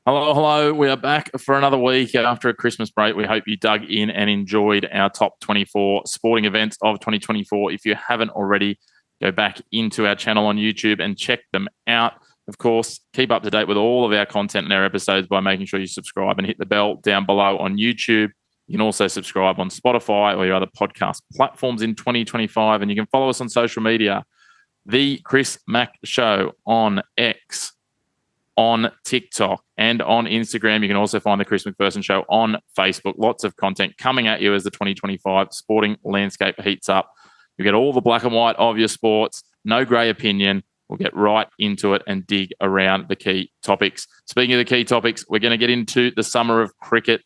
Hello, hello. We are back for another week after a Christmas break. We hope you dug in and enjoyed our top 24 sporting events of 2024. If you haven't already, go back into our channel on YouTube and check them out. Of course, keep up to date with all of our content and our episodes by making sure you subscribe and hit the bell down below on YouTube. You can also subscribe on Spotify or your other podcast platforms in 2025. And you can follow us on social media, The Chris Mack Show on X, on TikTok, and on Instagram. You can also find the Chris McPherson Show on Facebook. Lots of content coming at you as the 2025 sporting landscape heats up. You get all the black and white of your sports, no grey opinion. We'll get right into it and dig around the key topics. Speaking of the key topics, we're going to get into the summer of cricket.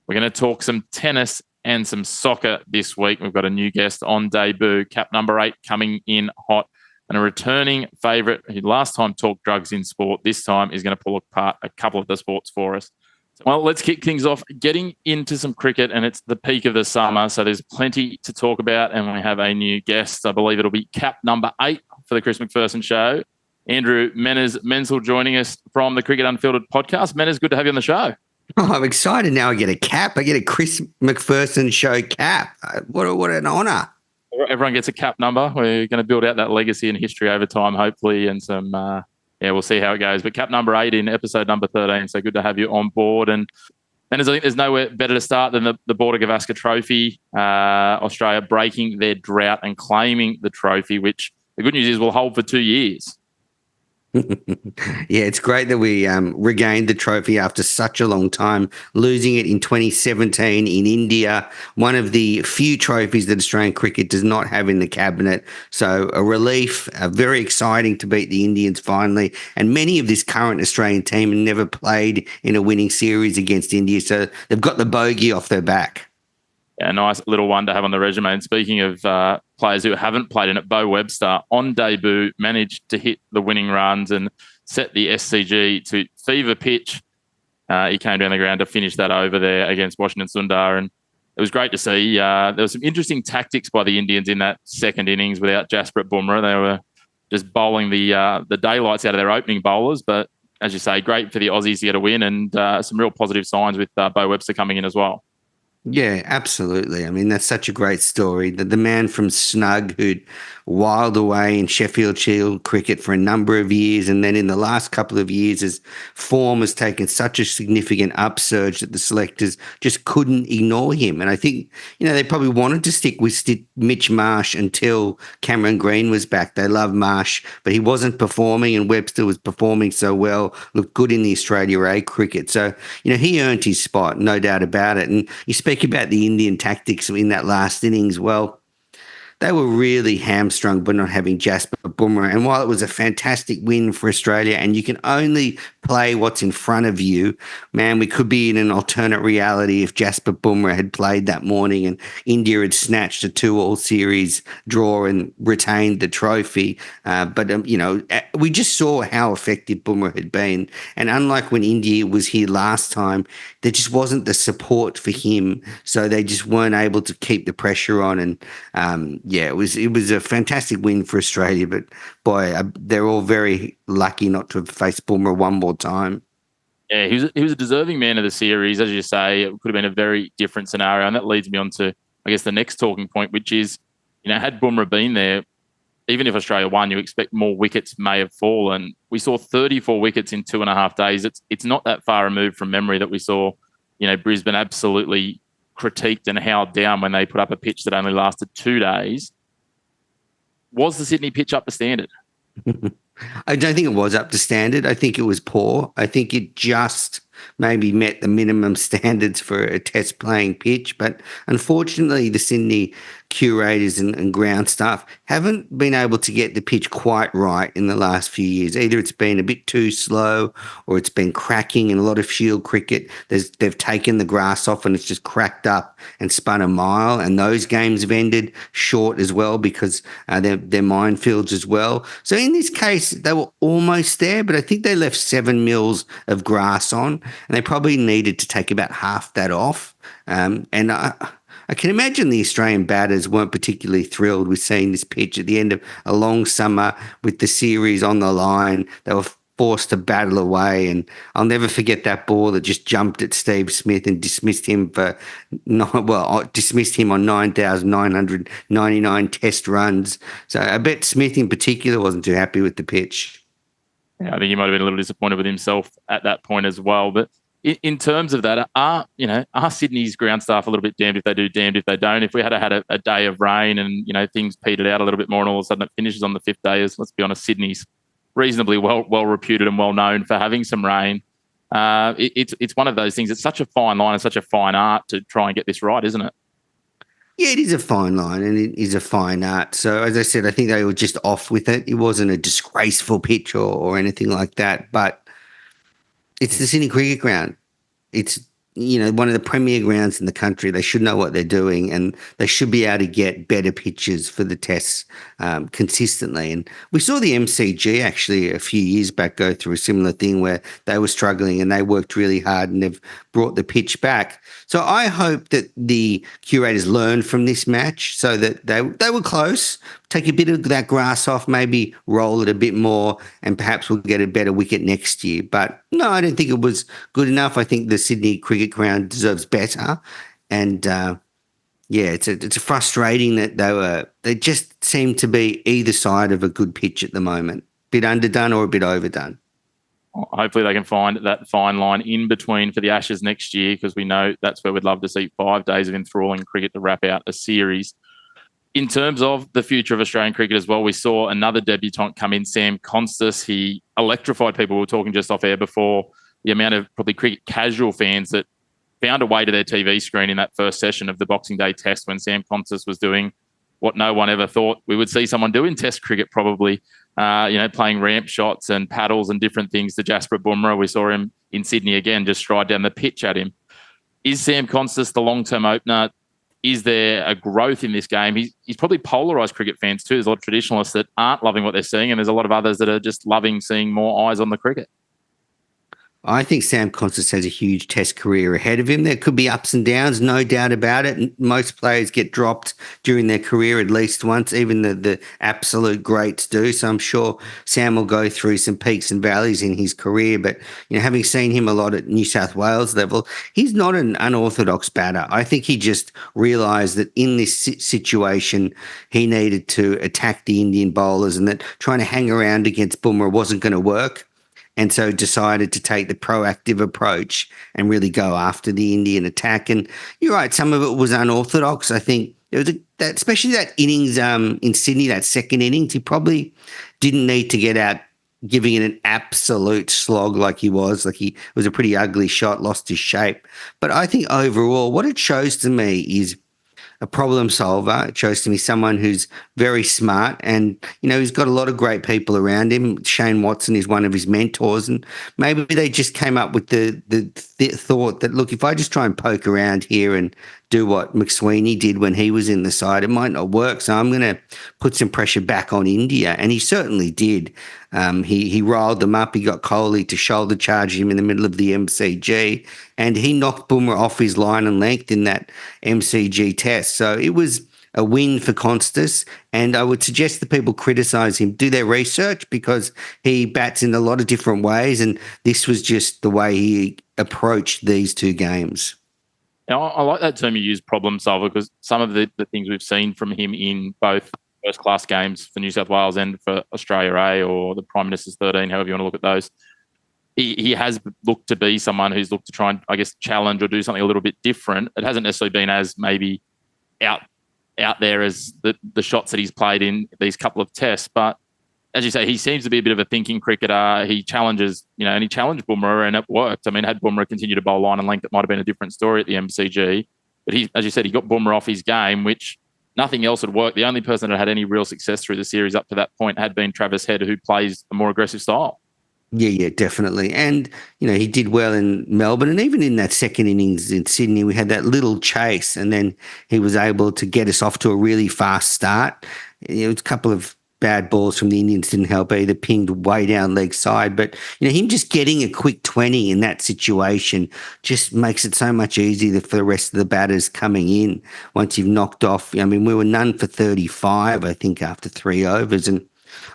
We're going to talk some tennis and some soccer this week. We've got a new guest on debut, cap number 8, coming in hot, and a returning favourite who last time talked drugs in sport. This time is going to pull apart a couple of the sports for us. Well, let's kick things off, getting into some cricket, and it's the peak of the summer, so there's plenty to talk about, and we have a new guest. I believe it'll be cap number 8 for the Chris McPherson Show. Andrew Menczel joining us from the Cricket Unfiltered podcast. Menners, good to have you on the show. Oh, I'm excited now. I get a cap. I get a Chris McPherson Show cap. What an honour. Everyone gets a cap number. We're going to build out that legacy and history over time, hopefully, and some, we'll see how it goes. But cap number 8 in episode number 13, so good to have you on board. And I think there's nowhere better to start than the Border Gavaskar Trophy. Australia breaking their drought and claiming the trophy, which the good news is will hold for 2 years. Yeah, it's great that we regained the trophy after such a long time, losing it in 2017 in India, one of the few trophies that Australian cricket does not have in the cabinet. So a relief, very exciting to beat the Indians finally. And many of this current Australian team have never played in a winning series against India, so they've got the bogey off their back. Yeah, nice little one to have on the resume. And speaking of players who haven't played in it, Bo Webster on debut managed to hit the winning runs and set the SCG to fever pitch. He came down the ground to finish that over there against Washington Sundar, and it was great to see. There was some interesting tactics by the Indians in that second innings without Jasprit Bumrah. They were just bowling the daylights out of their opening bowlers, but as you say, great for the Aussies to get a win, and some real positive signs with Bo Webster coming in as well. Yeah, absolutely. I mean, that's such a great story. The man from Snug who'd wiled away in Sheffield Shield cricket for a number of years, and then in the last couple of years his form has taken such a significant upsurge that the selectors just couldn't ignore him. And I think, they probably wanted to stick with Mitch Marsh until Cameron Green was back. They love Marsh, but he wasn't performing, and Webster was performing so well, looked good in the Australia A cricket. So, he earned his spot, no doubt about it. And you speak about the Indian tactics in that last innings. Well, they were really hamstrung by not having Jasprit Bumrah. And while it was a fantastic win for Australia, and you can only play what's in front of you, man, we could be in an alternate reality if Jasprit Bumrah had played that morning and India had snatched a 2-all series draw and retained the trophy. But we just saw how effective Bumrah had been. And unlike when India was here last time, there just wasn't the support for him. So they just weren't able to keep the pressure on. And it was a fantastic win for Australia, but boy, they're all very lucky not to have faced Bumrah one more time. Yeah, he was a deserving man of the series, as you say. It could have been a very different scenario, and that leads me on to, I guess, the next talking point, which is, had Bumrah been there, even if Australia won, you expect more wickets may have fallen. We saw 34 wickets in 2.5 days. It's not that far removed from memory that we saw, Brisbane absolutely critiqued and howled down when they put up a pitch that only lasted 2 days. Was the Sydney pitch up to standard? I don't think it was up to standard. I think it was poor. I think it just maybe met the minimum standards for a test playing pitch. But unfortunately, the Sydney curators and ground staff haven't been able to get the pitch quite right in the last few years. Either it's been a bit too slow or it's been cracking. In a lot of Shield cricket, they've taken the grass off and it's just cracked up and spun a mile. And those games have ended short as well because they're minefields as well. So in this case, they were almost there, but I think they left 7 mils of grass on, and they probably needed to take about half that off. I can imagine the Australian batters weren't particularly thrilled with seeing this pitch at the end of a long summer with the series on the line. They were forced to battle away. And I'll never forget that ball that just jumped at Steve Smith and dismissed him dismissed him on 9,999 test runs. So I bet Smith in particular wasn't too happy with the pitch. Yeah, I think he might have been a little disappointed with himself at that point as well. But in terms of that, are Sydney's ground staff a little bit damned if they do, damned if they don't? If we had a day of rain and things petered out a little bit more, and all of a sudden it finishes on the fifth day, as let's be honest, Sydney's reasonably well reputed and well known for having some rain. It's one of those things. It's such a fine line and such a fine art to try and get this right, isn't it? Yeah, it is a fine line and it is a fine art. So, as I said, I think they were just off with it. It wasn't a disgraceful pitch or anything like that, but it's the Sydney Cricket Ground. It's, one of the premier grounds in the country. They should know what they're doing and they should be able to get better pitches for the tests consistently. And we saw the MCG actually a few years back go through a similar thing where they were struggling and they worked really hard and they've brought the pitch back. So I hope that the curators learn from this match so that they were close, take a bit of that grass off, maybe roll it a bit more, and perhaps we'll get a better wicket next year. But no, I don't think it was good enough. I think the Sydney Cricket Ground deserves better. And it's frustrating that they just seem to be either side of a good pitch at the moment, a bit underdone or a bit overdone. Hopefully they can find that fine line in between for the Ashes next year, because we know that's where we'd love to see 5 days of enthralling cricket to wrap out a series. In terms of the future of Australian cricket as well, we saw another debutant come in, Sam Konstas. He electrified people. We were talking just off air before, the amount of probably cricket casual fans that found a way to their TV screen in that first session of the Boxing Day test when Sam Konstas was doing what no one ever thought we would see someone do in test cricket, probably, playing ramp shots and paddles and different things to Jasprit Bumrah. We saw him in Sydney again, just stride down the pitch at him. Is Sam Konstas the long-term opener? Is there a growth in this game? He's probably polarised cricket fans too. There's a lot of traditionalists that aren't loving what they're seeing, and there's a lot of others that are just loving seeing more eyes on the cricket. I think Sam Konstas has a huge test career ahead of him. There could be ups and downs, no doubt about it. Most players get dropped during their career at least once, even the absolute greats do. So I'm sure Sam will go through some peaks and valleys in his career. But, having seen him a lot at New South Wales level, he's not an unorthodox batter. I think he just realised that in this situation, he needed to attack the Indian bowlers and that trying to hang around against Bumrah wasn't going to work. And so decided to take the proactive approach and really go after the Indian attack. And you're right, some of it was unorthodox. I think there was especially that innings in Sydney, that second innings, he probably didn't need to get out giving it an absolute slog like he was. Like it was a pretty ugly shot, lost his shape. But I think overall what it shows to me is a problem solver. It shows to me someone who's very smart and, he's got a lot of great people around him. Shane Watson is one of his mentors, and maybe they just came up with the thought that, look, if I just try and poke around here and do what McSweeney did when he was in the side, it might not work. So I'm going to put some pressure back on India. And he certainly did. He riled them up. He got Kohli to shoulder charge him in the middle of the MCG, and he knocked Bumrah off his line and length in that MCG test. So it was a win for Konstas, and I would suggest that people criticise him, do their research, because he bats in a lot of different ways, and this was just the way he approached these two games. Now, I like that term you use, problem solver, because some of the things we've seen from him in both first-class games for New South Wales and for Australia A, or the Prime Minister's 13, however you want to look at those, he has looked to be someone who's looked to try and, I guess, challenge or do something a little bit different. It hasn't necessarily been as maybe out there as the shots that he's played in these couple of tests. But as you say, he seems to be a bit of a thinking cricketer. He challenges, and he challenged Bumrah and it worked. I mean, had Bumrah continued to bowl line and length, it might have been a different story at the MCG. But he, as you said, he got Bumrah off his game, which nothing else had worked. The only person that had any real success through the series up to that point had been Travis Head, who plays a more aggressive style. Yeah, definitely. And, he did well in Melbourne, and even in that second innings in Sydney, we had that little chase, and then he was able to get us off to a really fast start. It was a couple of bad balls from the Indians didn't help either, pinged way down leg side. But, him just getting a quick 20 in that situation just makes it so much easier for the rest of the batters coming in once you've knocked off. I mean, we were none for 35, I think, after 3 overs. And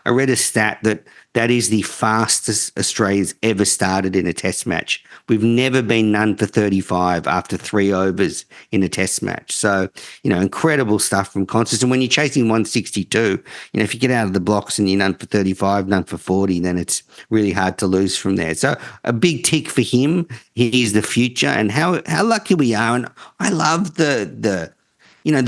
I read a stat that is the fastest Australia's ever started in a test match. We've never been none for 35 after 3 overs in a test match. So, incredible stuff from Konstas. And when you're chasing 162, if you get out of the blocks and you're none for 35, none for 40, then it's really hard to lose from there. So a big tick for him. He's the future. And how lucky we are. And I love the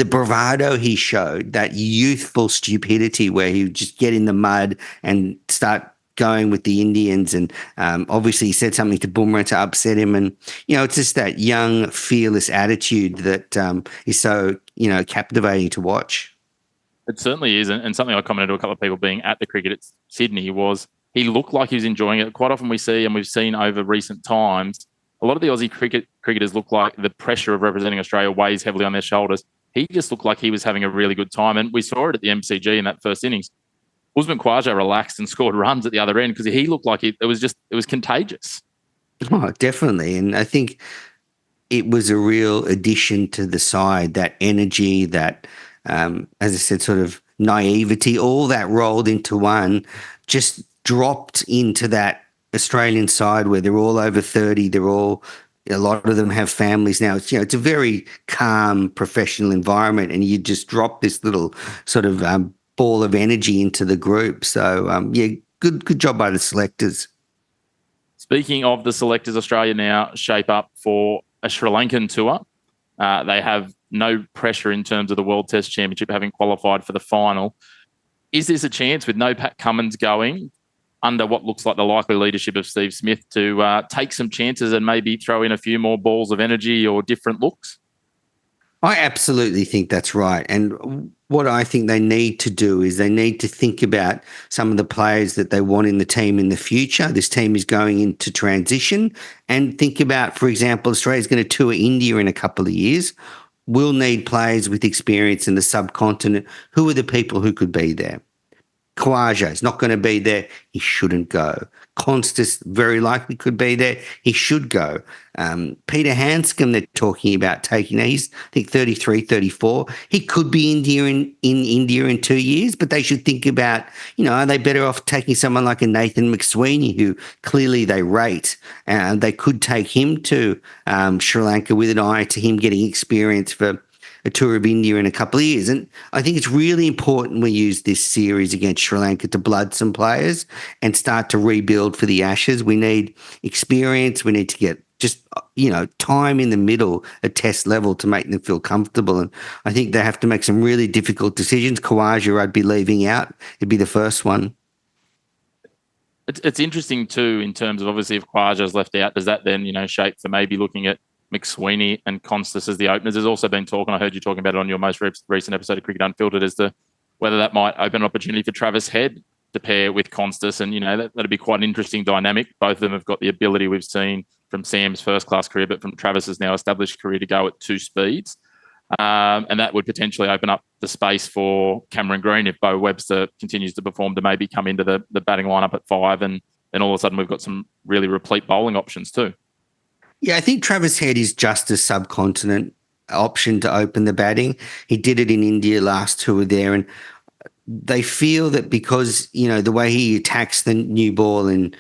bravado he showed, that youthful stupidity where he would just get in the mud and start going with the Indians. And obviously he said something to Bumrah to upset him. And, it's just that young, fearless attitude that is so, captivating to watch. It certainly is. And something I commented to a couple of people being at the cricket at Sydney was he looked like he was enjoying it. Quite often we see, and we've seen over recent times, a lot of the Aussie cricketers look like the pressure of representing Australia weighs heavily on their shoulders. He just looked like he was having a really good time. And we saw it at the MCG in that first innings. Usman Khawaja relaxed and scored runs at the other end because he looked like it was contagious. Oh, definitely. And I think it was a real addition to the side, that energy, that, as I said, sort of naivety, all that rolled into one, just dropped into that Australian side where they're all over 30. A lot of them have families now. It's a very calm professional environment, and you just drop this little sort of ball of energy into the group. So, good job by the selectors. Speaking of the selectors, Australia now shape up for a Sri Lankan tour. They have no pressure in terms of the World Test Championship, having qualified for the final. Is this a chance, with no Pat Cummins going, under what looks like the likely leadership of Steve Smith, to take some chances and maybe throw in a few more balls of energy or different looks? I absolutely think that's right. And what I think they need to do is they need to think about some of the players that they want in the team in the future. This team is going into transition, and think about, for example, Australia's going to tour India in a couple of years. We'll need players with experience in the subcontinent. Who are the people who could be there? Khawaja is not going to be there. He shouldn't go. Konstas very likely could be there. He should go. Peter Hanscom, they're talking about taking. Now he's, I think, 33, 34. He could be in India in 2 years, but they should think about, are they better off taking someone like a Nathan McSweeney, who clearly they rate? They could take him to Sri Lanka with an eye to him getting experience for a tour of India in a couple of years. And I think it's really important we use this series against Sri Lanka to blood some players and start to rebuild for the Ashes. We need experience. We need to get just, time in the middle at test level to make them feel comfortable. And I think they have to make some really difficult decisions. Khawaja, I'd be leaving out. It'd be the first one. It's interesting too, in terms of, obviously, if Khawaja's left out, does that then, shape for maybe looking at McSweeney and Konstas as the openers? There's also been talk, and I heard you talking about it on your most recent episode of Cricket Unfiltered, as to whether that might open an opportunity for Travis Head to pair with Konstas. And, that'd be quite an interesting dynamic. Both of them have got the ability, we've seen from Sam's first-class career, but from Travis's now established career, to go at 2 speeds. And that would potentially open up the space for Cameron Green if Bo Webster continues to perform, to maybe come into the batting lineup at 5. And then all of a sudden we've got some really replete bowling options too. Yeah, I think Travis Head is just a subcontinent option to open the batting. He did it in India last tour there, and they feel that because, the way he attacks the new ball in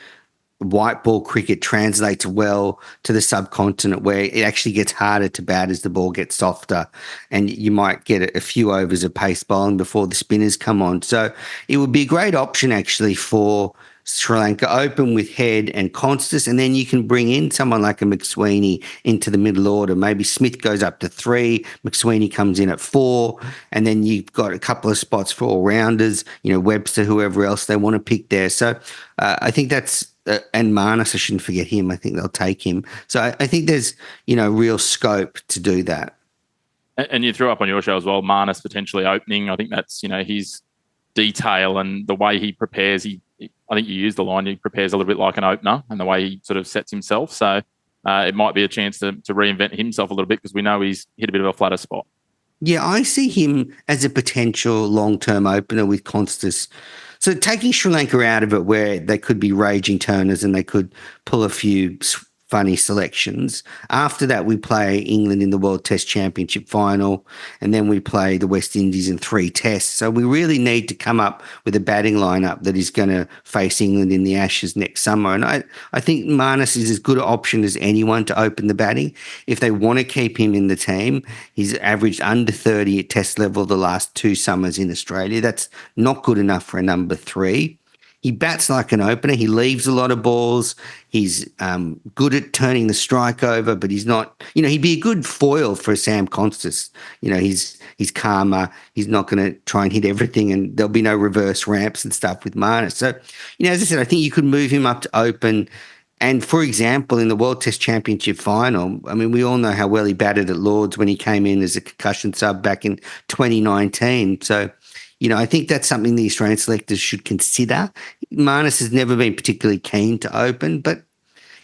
white ball cricket translates well to the subcontinent, where it actually gets harder to bat as the ball gets softer, and you might get a few overs of pace bowling before the spinners come on. So it would be a great option actually for Sri Lanka, open with Head and Konstas, and then you can bring in someone like a McSweeney into the middle order. Maybe Smith goes up to 3, McSweeney comes in at 4, and then you've got a couple of spots for all-rounders, Webster, whoever else they want to pick there. So I think that's and Marnus, I shouldn't forget him. I think they'll take him. So I think there's, real scope to do that. And you threw up on your show as well, Marnus potentially opening. I think that's, his detail and the way he prepares. I think you used the line, he prepares a little bit like an opener, and the way he sort of sets himself. So it might be a chance to reinvent himself a little bit, because we know he's hit a bit of a flatter spot. Yeah, I see him as a potential long-term opener with Konstas. So taking Sri Lanka out of it, where they could be raging turners and they could pull a few funny selections. After that, we play England in the World Test Championship final, and then we play the West Indies in 3 tests. So we really need to come up with a batting lineup that is going to face England in the Ashes next summer. And I think Marnus is as good an option as anyone to open the batting. If they want to keep him in the team, he's averaged under 30 at test level the last 2 summers in Australia. That's not good enough for a number 3. He bats like an opener. He leaves a lot of balls. He's good at turning the strike over, but he's not, he'd be a good foil for Sam Konstas. He's calmer. He's not going to try and hit everything, and there'll be no reverse ramps and stuff with Marnus. So, as I said, I think you could move him up to open. And for example, in the World Test Championship final, I mean, we all know how well he batted at Lords when he came in as a concussion sub back in 2019. So, I think that's something the Australian selectors should consider. Marnus has never been particularly keen to open, but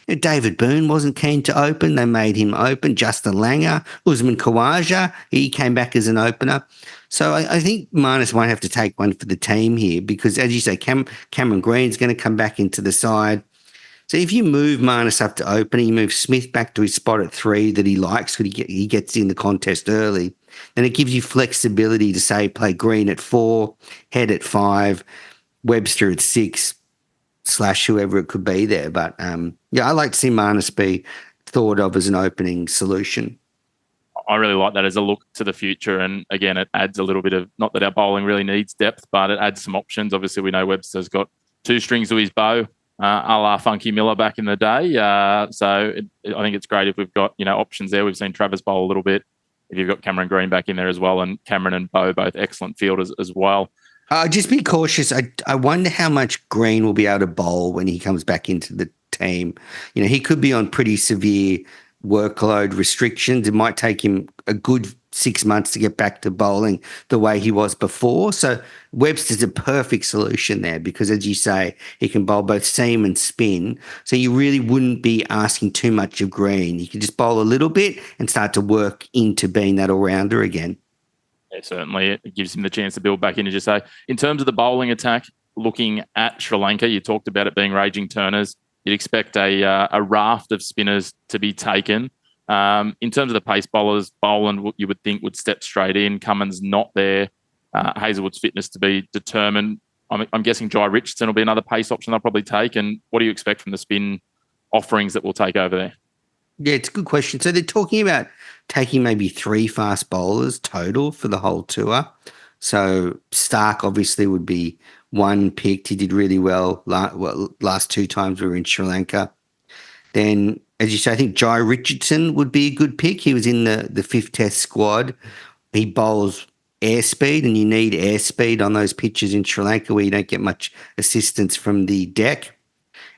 David Boone wasn't keen to open. They made him open. Justin Langer, Usman Khawaja, he came back as an opener. So I think Marnus might have to take one for the team here because, as you say, Cameron Green's going to come back into the side. So if you move Marnus up to opener, you move Smith back to his spot at 3 that he likes because he gets in the contest early, then it gives you flexibility to, say, play Green at 4, Head at 5, Webster at 6, / whoever it could be there. But, I like to see Marnus be thought of as an opening solution. I really like that as a look to the future. And again, it adds a little bit of, not that our bowling really needs depth, but it adds some options. Obviously, we know Webster's got 2 strings to his bow. A la Funky Miller back in the day. So I think it's great if we've got, options there. We've seen Travis bowl a little bit. If you've got Cameron Green back in there as well, and Cameron and Bo, both excellent fielders as well. Just be cautious. I wonder how much Green will be able to bowl when he comes back into the team. He could be on pretty severe workload restrictions. It might take him a good 6 months to get back to bowling the way he was before. So Webster's a perfect solution there because, as you say, he can bowl both seam and spin. So you really wouldn't be asking too much of Green. You can just bowl a little bit and start to work into being that all-rounder again. Yeah, certainly. It gives him the chance to build back in, as you say. In terms of the bowling attack, looking at Sri Lanka, you talked about it being raging turners. You'd expect a raft of spinners to be taken. In terms of the pace bowlers, Boland, you would think, would step straight in. Cummins not there. Hazelwood's fitness to be determined. I'm guessing Jai Richardson will be another pace option they'll probably take. And what do you expect from the spin offerings that we'll take over there? Yeah, it's a good question. So they're talking about taking maybe 3 fast bowlers total for the whole tour. So Stark obviously would be one picked. He did really well last 2 times we were in Sri Lanka. Then, as you say, I think Jai Richardson would be a good pick. He was in the 5th Test squad. He bowls airspeed, and you need airspeed on those pitches in Sri Lanka where you don't get much assistance from the deck.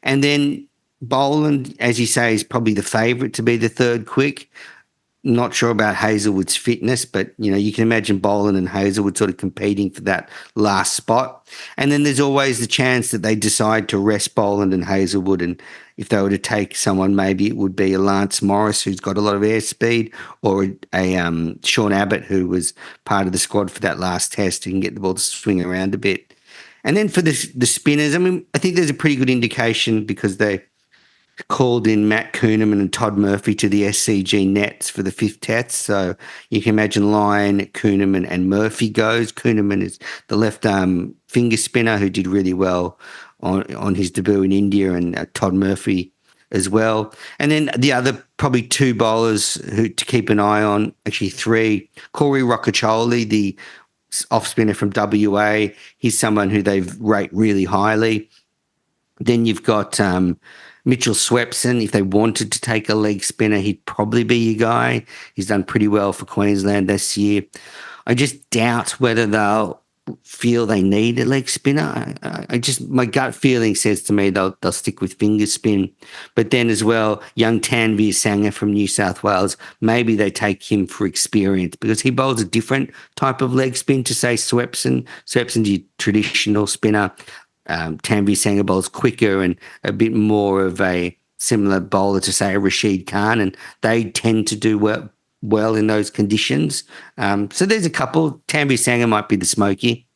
And then Boland, as you say, is probably the favourite to be the 3rd quick. Not sure about Hazelwood's fitness, but, you can imagine Boland and Hazelwood sort of competing for that last spot. And then there's always the chance that they decide to rest Boland and Hazelwood. And if they were to take someone, maybe it would be a Lance Morris who's got a lot of airspeed, or a Sean Abbott who was part of the squad for that last test who can get the ball to swing around a bit. And then for the spinners, I think there's a pretty good indication because they called in Matt Kuhneman and Todd Murphy to the SCG nets for the 5th test. So you can imagine Lyon, Kuhneman and Murphy goes. Kuhneman is the left arm finger spinner who did really well on his debut in India, and Todd Murphy as well. And then the other probably 2 bowlers who to keep an eye on, actually 3, Corey Rocacholi, the off spinner from WA. He's someone who they rate really highly. Then you've got Mitchell Swepson. If they wanted to take a leg spinner, he'd probably be your guy. He's done pretty well for Queensland this year. I just doubt whether they'll feel they need a leg spinner. My gut feeling says to me they'll stick with finger spin. But then as well, young Tanveer Sangha from New South Wales, maybe they take him for experience because he bowls a different type of leg spin to, say, Swepson. Swepson's your traditional spinner. Tanveer Sangha bowls quicker and a bit more of a similar bowler to, say, a Rashid Khan, and they tend to do well in those conditions. So there's a couple. Tanveer Sangha might be the smoky.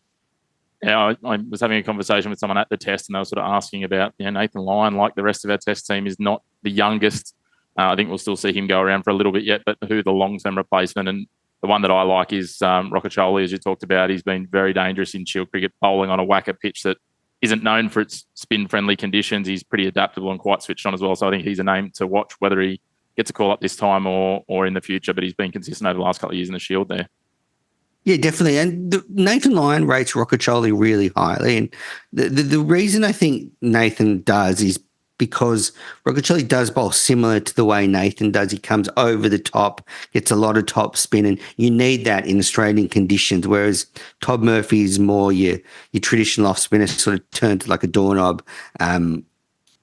Yeah, I was having a conversation with someone at the test, and they were sort of asking about, Nathan Lyon, like the rest of our test team, is not the youngest I think we'll still see him go around for a little bit yet, but who the long-term replacement, and the one that I like is Roccacioli, as you talked about. He's been very dangerous in Shield cricket, bowling on a whacker pitch that isn't known for its spin-friendly conditions. He's pretty adaptable and quite switched on as well. So I think he's a name to watch, whether he gets a call up this time or in the future, but he's been consistent over the last couple of years in the Shield there. Yeah, definitely. And Nathan Lyon rates Roccacioli really highly. And the reason I think Nathan does is because Roccacioli does bowl similar to the way Nathan does. He comes over the top, gets a lot of top spin, and you need that in Australian conditions, whereas Todd Murphy is more your traditional off spinner, sort of turned to like a doorknob.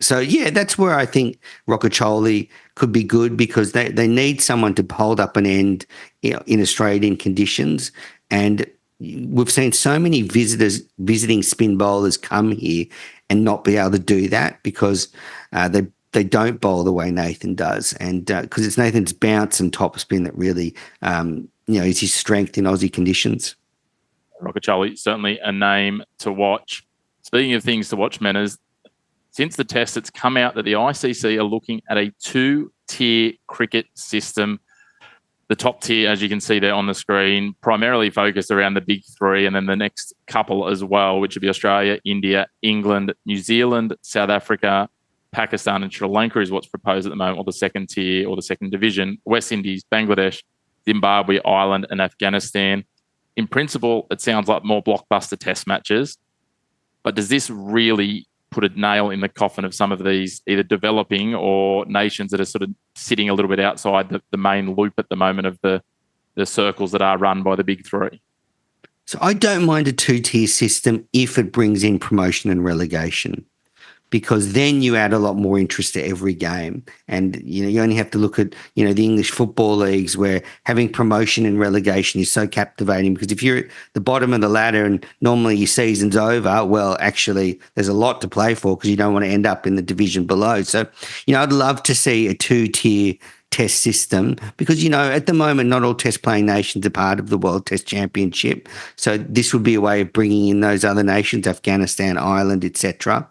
So, yeah, that's where I think Roccacioli could be good, because they need someone to hold up an end, in Australian conditions. And we've seen so many visiting spin bowlers come here and not be able to do that because they don't bowl the way Nathan does. And because it's Nathan's bounce and top spin that really, is his strength in Aussie conditions. Roccacioli, certainly a name to watch. Speaking of things to watch, Menners, since the test, it's come out that the ICC are looking at a 2-tier cricket system. The top tier, as you can see there on the screen, primarily focused around the big three, and then the next couple as well, which would be Australia, India, England, New Zealand, South Africa, Pakistan, and Sri Lanka is what's proposed at the moment, or the second tier or the second division. West Indies, Bangladesh, Zimbabwe, Ireland, and Afghanistan. In principle, it sounds like more blockbuster test matches, but does this really put a nail in the coffin of some of these either developing or nations that are sort of sitting a little bit outside the main loop at the moment of the circles that are run by the big three? So I don't mind a 2-tier system if it brings in promotion and relegation, because then you add a lot more interest to every game. And, you only have to look at, the English football leagues, where having promotion and relegation is so captivating, because if you're at the bottom of the ladder and normally your season's over, well, actually there's a lot to play for because you don't want to end up in the division below. So, I'd love to see a 2-tier test system because, at the moment, not all test playing nations are part of the World Test Championship. So this would be a way of bringing in those other nations, Afghanistan, Ireland, etc.,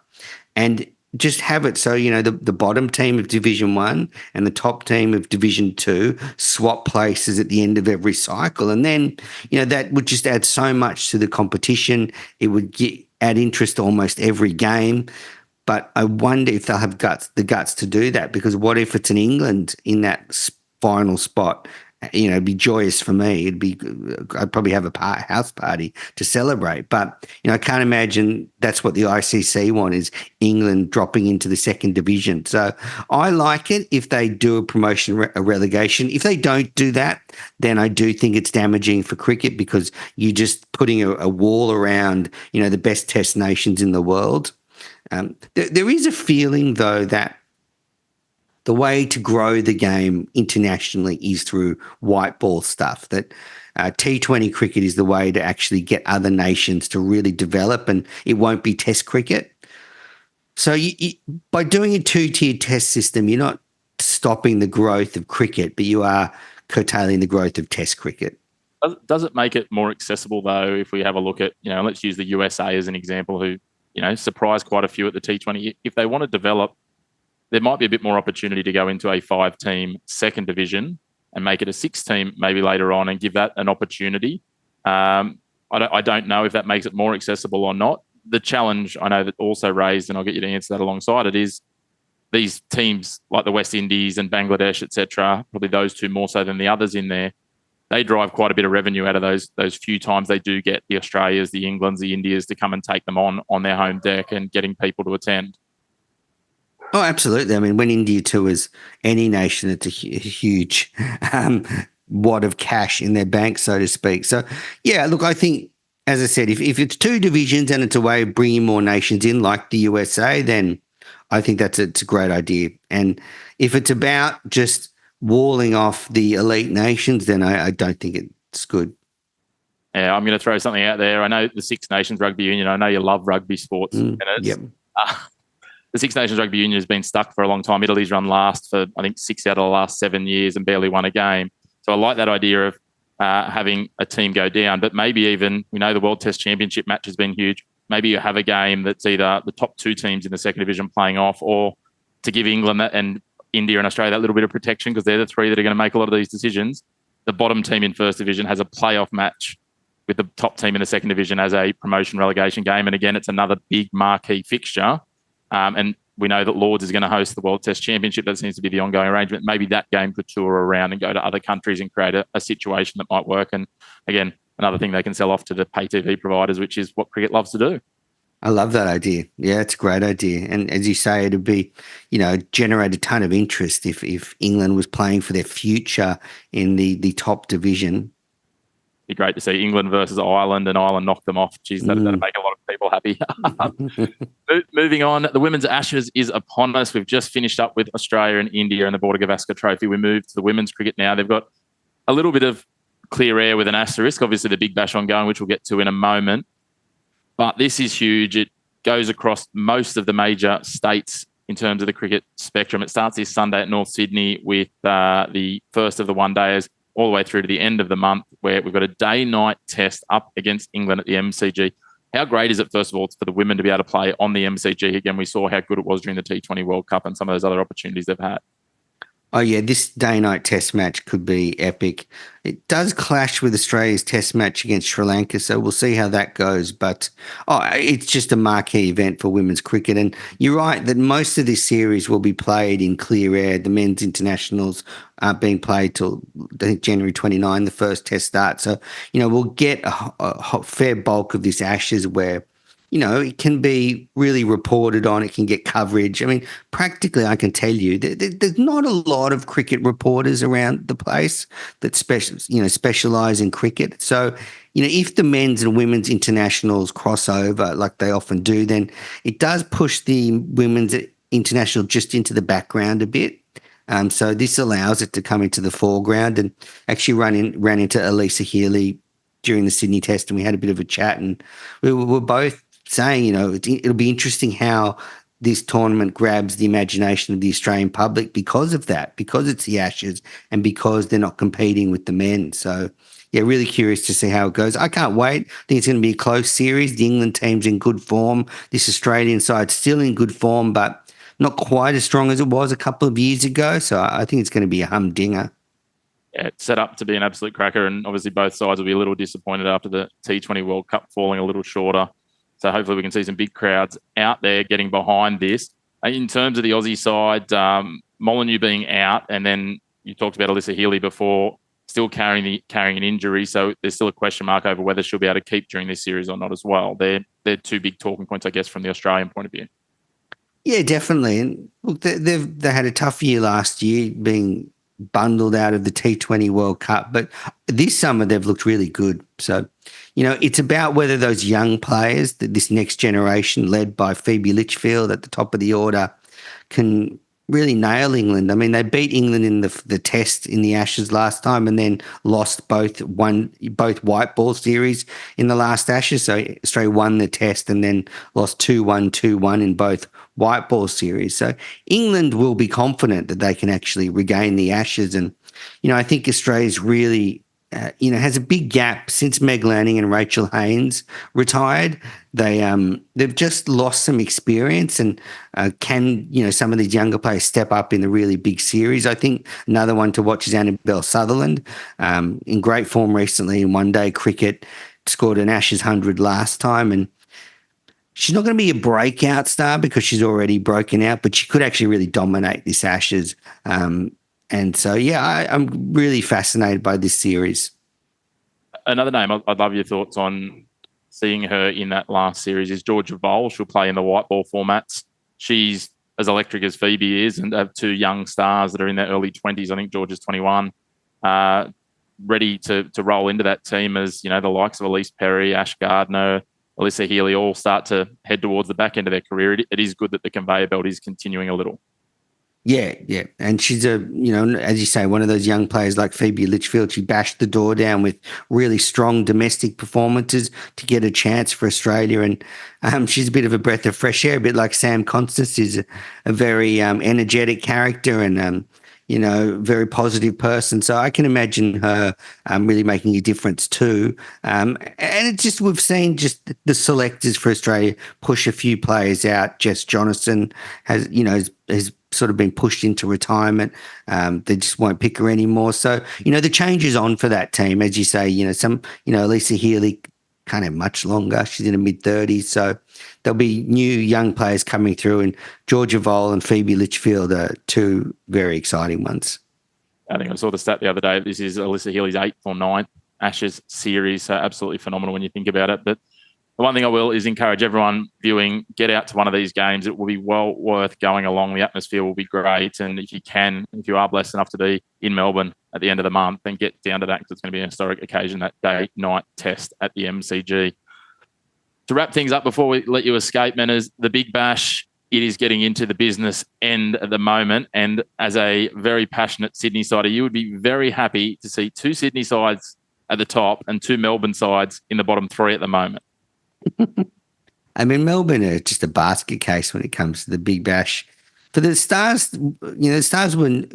and just have it so, the bottom team of Division 1 and the top team of Division 2 swap places at the end of every cycle. And then, that would just add so much to the competition. It would add interest to almost every game. But I wonder if they'll have the guts to do that, because what if it's in England in that final spot? It'd be joyous for me. I'd probably have a house party to celebrate. But, I can't imagine that's what the ICC want, is England dropping into the second division. So I like it if they do a promotion, a relegation. If they don't do that, then I do think it's damaging for cricket, because you're just putting a wall around, the best test nations in the world. There is a feeling, though, that the way to grow the game internationally is through white ball stuff, that T20 cricket is the way to actually get other nations to really develop, and it won't be test cricket. So by doing a 2-tier test system, you're not stopping the growth of cricket, but you are curtailing the growth of test cricket. Does it make it more accessible, though, if we have a look at, let's use the USA as an example, who, surprised quite a few at the T20. If they want to develop, there might be a bit more opportunity to go into a 5-team second division and make it a 6-team maybe later on and give that an opportunity. I don't know if that makes it more accessible or not. The challenge I know that also raised, and I'll get you to answer that alongside it, is these teams like the West Indies and Bangladesh, etc., probably those two more so than the others in there, they drive quite a bit of revenue out of those few times they do get the Australias, the Englands, the Indias to come and take them on their home deck and getting people to attend. Oh, absolutely. I mean, when India tours any nation, it's a huge wad of cash in their bank, so to speak. So, yeah, look, I think, as I said, if it's 2 divisions and it's a way of bringing more nations in like the USA, then I think it's a great idea. And if it's about just walling off the elite nations, then I don't think it's good. Yeah, I'm going to throw something out there. I know the Six Nations Rugby Union, I know you love rugby sports. Yep. The Six Nations Rugby Union has been stuck for a long time. Italy's run last for, I think, 6 out of the last 7 years and barely won a game. So I like that idea of having a team go down. But maybe even, we know the World Test Championship match has been huge. Maybe you have a game that's either the top 2 teams in the second division playing off, or to give England that and India and Australia that little bit of protection because they're the three that are going to make a lot of these decisions. The bottom team in first division has a playoff match with the top team in the second division as a promotion relegation game. And again, it's another big marquee fixture. And we know that Lords is going to host the World Test Championship. That seems to be the ongoing arrangement. Maybe that game could tour around and go to other countries and create a situation that might work. And again, another thing they can sell off to the pay TV providers, which is what cricket loves to do. I love that idea. Yeah, it's a great idea. And as you say, it'd be, generate a ton of interest if England was playing for their future in the top division. Be great to see England versus Ireland and Ireland knock them off. Geez, that'd make a lot of people happy. Moving on, the Women's Ashes is upon us. We've just finished up with Australia and India and the Border Gavaskar Trophy. We move to the women's cricket now. They've got a little bit of clear air with an asterisk. Obviously, the Big Bash ongoing, which we'll get to in a moment. But this is huge. It goes across most of the major states in terms of the cricket spectrum. It starts this Sunday at North Sydney with the first of the one-dayers all the way through to the end of the month where we've got a day-night test up against England at the MCG. How great is it, first of all, for the women to be able to play on the MCG? Again, we saw how good it was during the T20 World Cup and some of those other opportunities they've had. Oh, yeah, this day-night test match could be epic. It does clash with Australia's test match against Sri Lanka, so we'll see how that goes. But, it's just a marquee event for women's cricket. And you're right that most of this series will be played in clear air. The men's internationals aren't being played till, I think, January 29, the first test starts. So, we'll get a fair bulk of this Ashes where it can be really reported on. It can get coverage. I mean, practically, I can tell you there's not a lot of cricket reporters around the place that specialize in cricket. So, if the men's and women's internationals cross over like they often do, then it does push the women's international just into the background a bit. So this allows it to come into the foreground. And actually ran into Elisa Healy during the Sydney Test, and we had a bit of a chat, and we were both saying, it'll be interesting how this tournament grabs the imagination of the Australian public because of that, because it's the Ashes and because they're not competing with the men. So, yeah, really curious to see how it goes. I can't wait. I think it's going to be a close series. The England team's in good form. This Australian side's still in good form, but not quite as strong as it was a couple of years ago. So I think it's going to be a humdinger. Yeah, it's set up to be an absolute cracker, and obviously both sides will be a little disappointed after the T20 World Cup falling a little shorter. So hopefully we can see some big crowds out there getting behind this. In terms of the Aussie side, Molyneux being out, and then you talked about Alyssa Healy before, still carrying an injury. So there's still a question mark over whether she'll be able to keep during this series or not as well. They're two big talking points, I guess, from the Australian point of view. Yeah, definitely. And look, they had a tough year last year being bundled out of the T20 World Cup, but this summer they've looked really good. So, it's about whether those young players, this next generation led by Phoebe Litchfield at the top of the order, can really nail England. I mean, they beat England in the test in the Ashes last time and then lost both white ball series in the last Ashes. So Australia won the test and then lost 2-1, 2-1 in both white ball series. So England will be confident that they can actually regain the Ashes. And, I think Australia's really has a big gap since Meg Lanning and Rachel Haynes retired. They've just lost some experience, and can some of these younger players step up in the really big series? I think another one to watch is Annabelle Sutherland, in great form recently in one-day cricket, scored an Ashes 100 last time, and she's not going to be a breakout star because she's already broken out, but she could actually really dominate this Ashes. And so, yeah, I'm really fascinated by this series. Another name I'd love your thoughts on seeing her in that last series is Georgia Vole. She'll play in the white ball formats. She's as electric as Phoebe is, and have two young stars that are in their early 20s. I think Georgia's 21, ready to roll into that team as, the likes of Elise Perry, Ash Gardner, Alyssa Healy all start to head towards the back end of their career. It is good that the conveyor belt is continuing a little. Yeah. And she's as you say, one of those young players like Phoebe Litchfield. She bashed the door down with really strong domestic performances to get a chance for Australia. And she's a bit of a breath of fresh air, a bit like Sam Konstas is a very energetic character. And, very positive person. So I can imagine her really making a difference too. And it's just, we've seen just the selectors for Australia push a few players out. Jess Jonathan has sort of been pushed into retirement. They just won't pick her anymore. So, the change is on for that team. As you say, Lisa Healy can't have much longer. She's in her mid-30s. So there'll be new young players coming through, and Georgia Vole and Phoebe Litchfield are two very exciting ones. I think I saw the stat the other day. This is Alyssa Healy's 8th or 9th Ashes series. So absolutely phenomenal when you think about it. But the one thing I will is encourage everyone viewing, get out to one of these games. It will be well worth going along. The atmosphere will be great. And if you are blessed enough to be in Melbourne at the end of the month, then get down to that, because it's going to be an historic occasion, that day-night test at the MCG. To wrap things up before we let you escape, Menners, the Big Bash, it is getting into the business end at the moment. And as a very passionate Sydney sider, you would be very happy to see 2 Sydney sides at the top and 2 Melbourne sides in the bottom 3 at the moment. I mean, Melbourne are just a basket case when it comes to the Big Bash. For the Stars, the Stars won,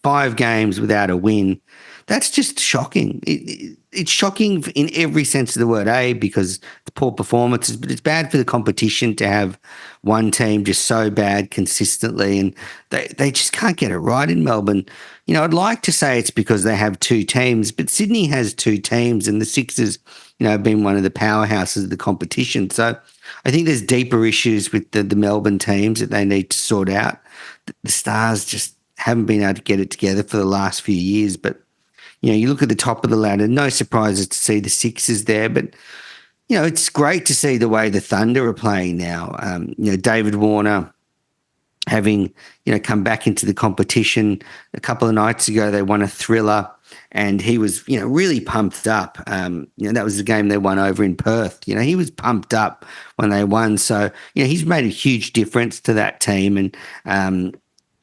5 games without a win. That's just shocking. It's shocking in every sense of the word, because the poor performances, but it's bad for the competition to have one team just so bad consistently, and they just can't get it right in Melbourne. I'd like to say it's because they have 2 teams, but Sydney has 2 teams, and the Sixers, have been one of the powerhouses of the competition. So I think there's deeper issues with the Melbourne teams that they need to sort out. The Stars just haven't been able to get it together for the last few years, but you look at the top of the ladder, no surprises to see the Sixers there, but it's great to see the way the Thunder are playing now. David Warner having, come back into the competition. A couple of nights ago, they won a thriller, and he was, really pumped up. That was the game they won over in Perth. He was pumped up when they won. So, he's made a huge difference to that team. And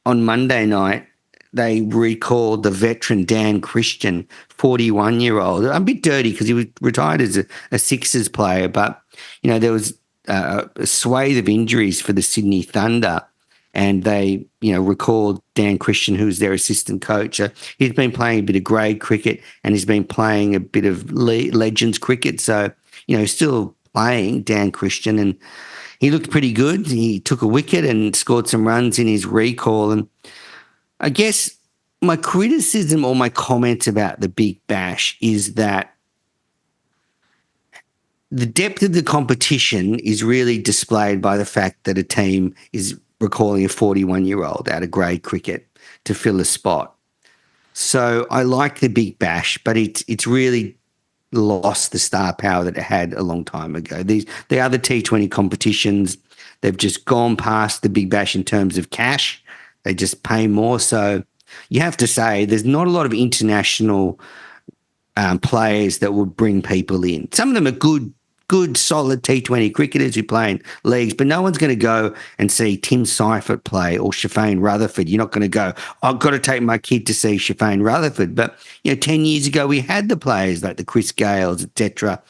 on Monday night, they recalled the veteran Dan Christian, 41-year-old. I'm a bit dirty because he was retired as a Sixers player, but, there was a swathe of injuries for the Sydney Thunder, and they, recalled Dan Christian, who's their assistant coach. He's been playing a bit of grade cricket, and he's been playing a bit of Legends cricket. So, still playing Dan Christian, and he looked pretty good. He took a wicket and scored some runs in his recall. And I guess my criticism or my comments about the Big Bash is that the depth of the competition is really displayed by the fact that a team is recalling a 41-year-old out of grade cricket to fill a spot. So I like the Big Bash, but it's really lost the star power that it had a long time ago. The other T20 competitions, they've just gone past the Big Bash in terms of cash. They just pay more. So you have to say there's not a lot of international players that would bring people in. Some of them are good, solid T20 cricketers who play in leagues, but no one's going to go and see Tim Seifert play or Shafane Rutherford. You're not going to go, I've got to take my kid to see Shafane Rutherford. But, 10 years ago, we had the players like the Chris Gales, et cetera,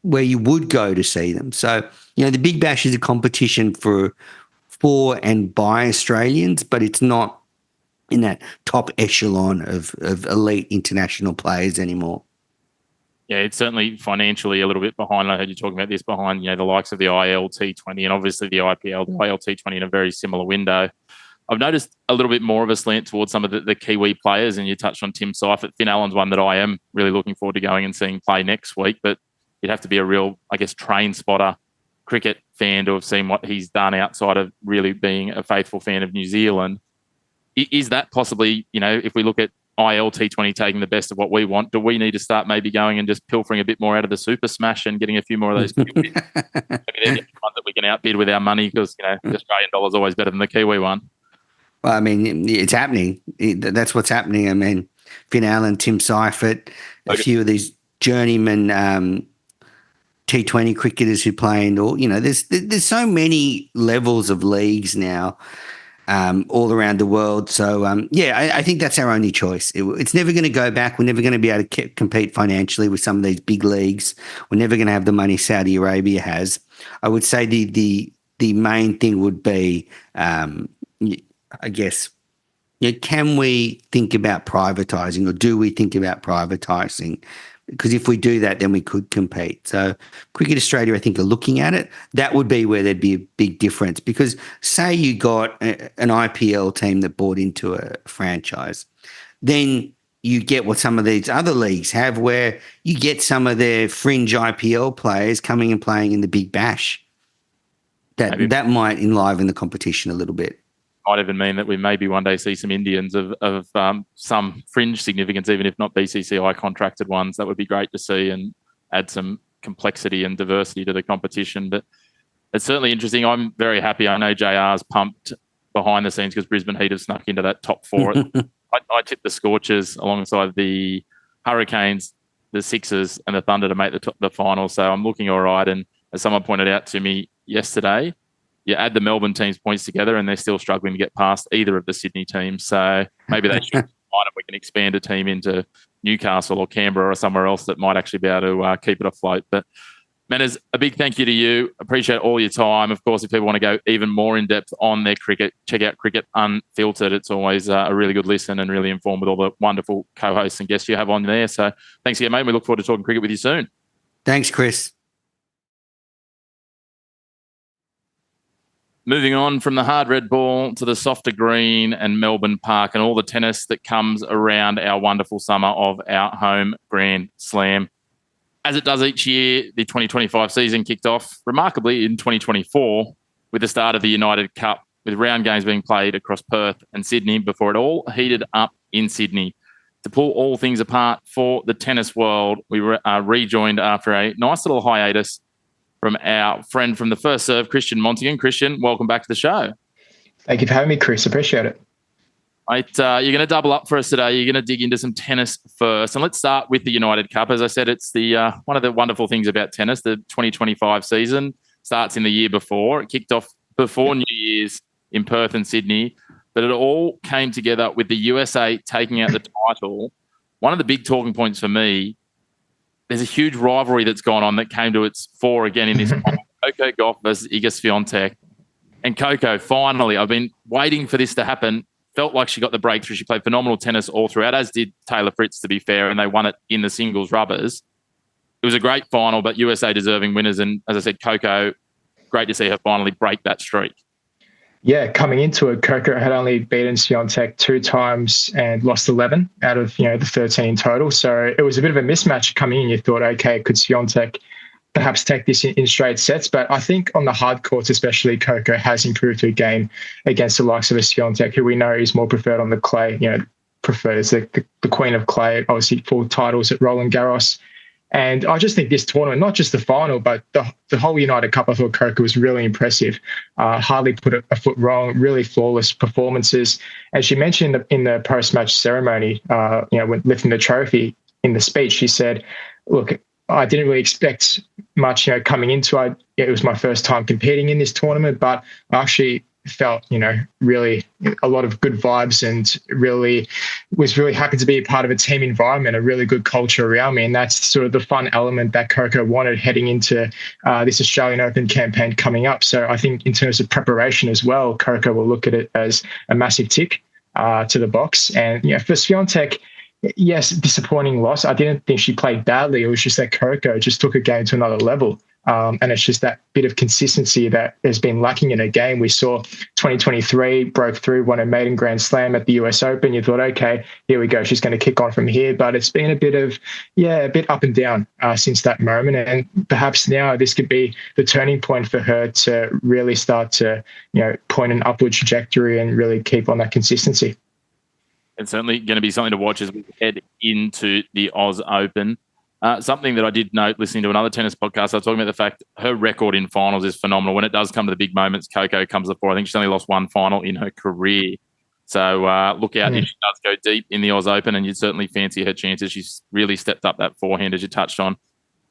where you would go to see them. So, the Big Bash is a competition for and by Australians, but it's not in that top echelon of elite international players anymore. Yeah, it's certainly financially a little bit behind. I heard you talking about this, behind the likes of the IL T20 and obviously the IPL, the IL T20 in a very similar window. I've noticed a little bit more of a slant towards some of the Kiwi players, and you touched on Tim Seifert. Finn Allen's one that I am really looking forward to going and seeing play next week, but you'd have to be a real, train spotter cricket fan to have seen what he's done outside of really being a faithful fan of New Zealand. Is that possibly, if we look at IL T20 taking the best of what we want, do we need to start maybe going and just pilfering a bit more out of the Super Smash and getting a few more of those? Maybe they're the ones that we can outbid with our money, because, the Australian dollar is always better than the Kiwi one. Well, I mean, it's happening. That's what's happening. I mean, Finn Allen, Tim Seifert, a few of these journeyman T20 cricketers who play in all, there's so many levels of leagues now all around the world. So, I think that's our only choice. It's never going to go back. We're never going to be able to compete financially with some of these big leagues. We're never going to have the money Saudi Arabia has. I would say the main thing would be, I guess, can we think about privatising, or do we think about privatising? Because if we do that, then we could compete. So Cricket Australia, I think, are looking at it. That would be where there'd be a big difference, because say you got an IPL team that bought into a franchise, then you get what some of these other leagues have, where you get some of their fringe IPL players coming and playing in the Big Bash. That might enliven the competition a little bit. Might even mean that we maybe one day see some Indians of some fringe significance, even if not BCCI contracted ones. That would be great to see and add some complexity and diversity to the competition. But it's certainly interesting. I'm very happy. I know JR's pumped behind the scenes because Brisbane Heat have snuck into that top four. I tipped the Scorchers alongside the Hurricanes, the Sixers, and the Thunder to make the final. So I'm looking all right. And as someone pointed out to me yesterday, you add the Melbourne teams' points together and they're still struggling to get past either of the Sydney teams. So maybe they should find it. We can expand a team into Newcastle or Canberra or somewhere else that might actually be able to keep it afloat. But Menners, a big thank you to you. Appreciate all your time. Of course, if people want to go even more in depth on their cricket, check out Cricket Unfiltered. It's always a really good listen and really informed with all the wonderful co-hosts and guests you have on there. So thanks again, mate. We look forward to talking cricket with you soon. Thanks, Chris. Moving on from the hard red ball to the softer green and Melbourne Park and all the tennis that comes around our wonderful summer of our home Grand Slam. As it does each year, the 2025 season kicked off remarkably in 2024 with the start of the United Cup, with round games being played across Perth and Sydney before it all heated up in Sydney. To pull all things apart for the tennis world, we rejoined after a nice little hiatus from our friend from the first serve, Christian Montegan. Christian, welcome back to the show. Thank you for having me, Chris. Appreciate it. Mate, you're going to double up for us today. You're going to dig into some tennis first. And let's start with the United Cup. As I said, it's the one of the wonderful things about tennis. The 2025 season starts in the year before. It kicked off before New Year's in Perth and Sydney. But it all came together with the USA taking out the title. One of the big talking points for me, there's a huge rivalry that's gone on that came to its fore again in this Coco Gauff versus Iga Swiatek. And Coco, finally, I've been waiting for this to happen. Felt like she got the breakthrough. She played phenomenal tennis all throughout, as did Taylor Fritz, to be fair, and they won it in the singles rubbers. It was a great final, but USA deserving winners. And as I said, Coco, great to see her finally break that streak. Yeah, coming into it, Coco had only beaten Swiatek 2 times and lost 11 out of the 13 total. So it was a bit of a mismatch coming in. You thought, okay, could Swiatek perhaps take this in straight sets? But I think on the hard courts, especially, Coco has improved her game against the likes of a Swiatek, who we know is more preferred on the clay. Preferred as the queen of clay. Obviously, 4 titles at Roland Garros. And I just think this tournament, not just the final, but the whole United Cup, I thought Coco was really impressive. Hardly put a foot wrong, really flawless performances. As she mentioned in the post-match ceremony, when lifting the trophy in the speech, she said, look, I didn't really expect much, coming into it. It was my first time competing in this tournament, but I actually felt, really a lot of good vibes and was really happy to be a part of a team environment, a really good culture around me. And that's sort of the fun element that Coco wanted heading into this Australian Open campaign coming up. So I think in terms of preparation as well, Coco will look at it as a massive tick to the box. And for Swiatek, yes, disappointing loss. I didn't think she played badly. It was just that Coco just took her game to another level. And it's just that bit of consistency that has been lacking in her game. We saw 2023 broke through, won a maiden Grand Slam at the US Open. You thought, okay, here we go. She's going to kick on from here. But it's been a bit up and down since that moment. And perhaps now this could be the turning point for her to really start to, point an upward trajectory and really keep on that consistency. It's certainly going to be something to watch as we head into the Oz Open. Something that I did note listening to another tennis podcast, I was talking about the fact her record in finals is phenomenal. When it does come to the big moments, Coco comes to the fore. I think she's only lost 1 final in her career. So look out if she does go deep in the Oz Open, and you'd certainly fancy her chances. She's really stepped up that forehand, as you touched on.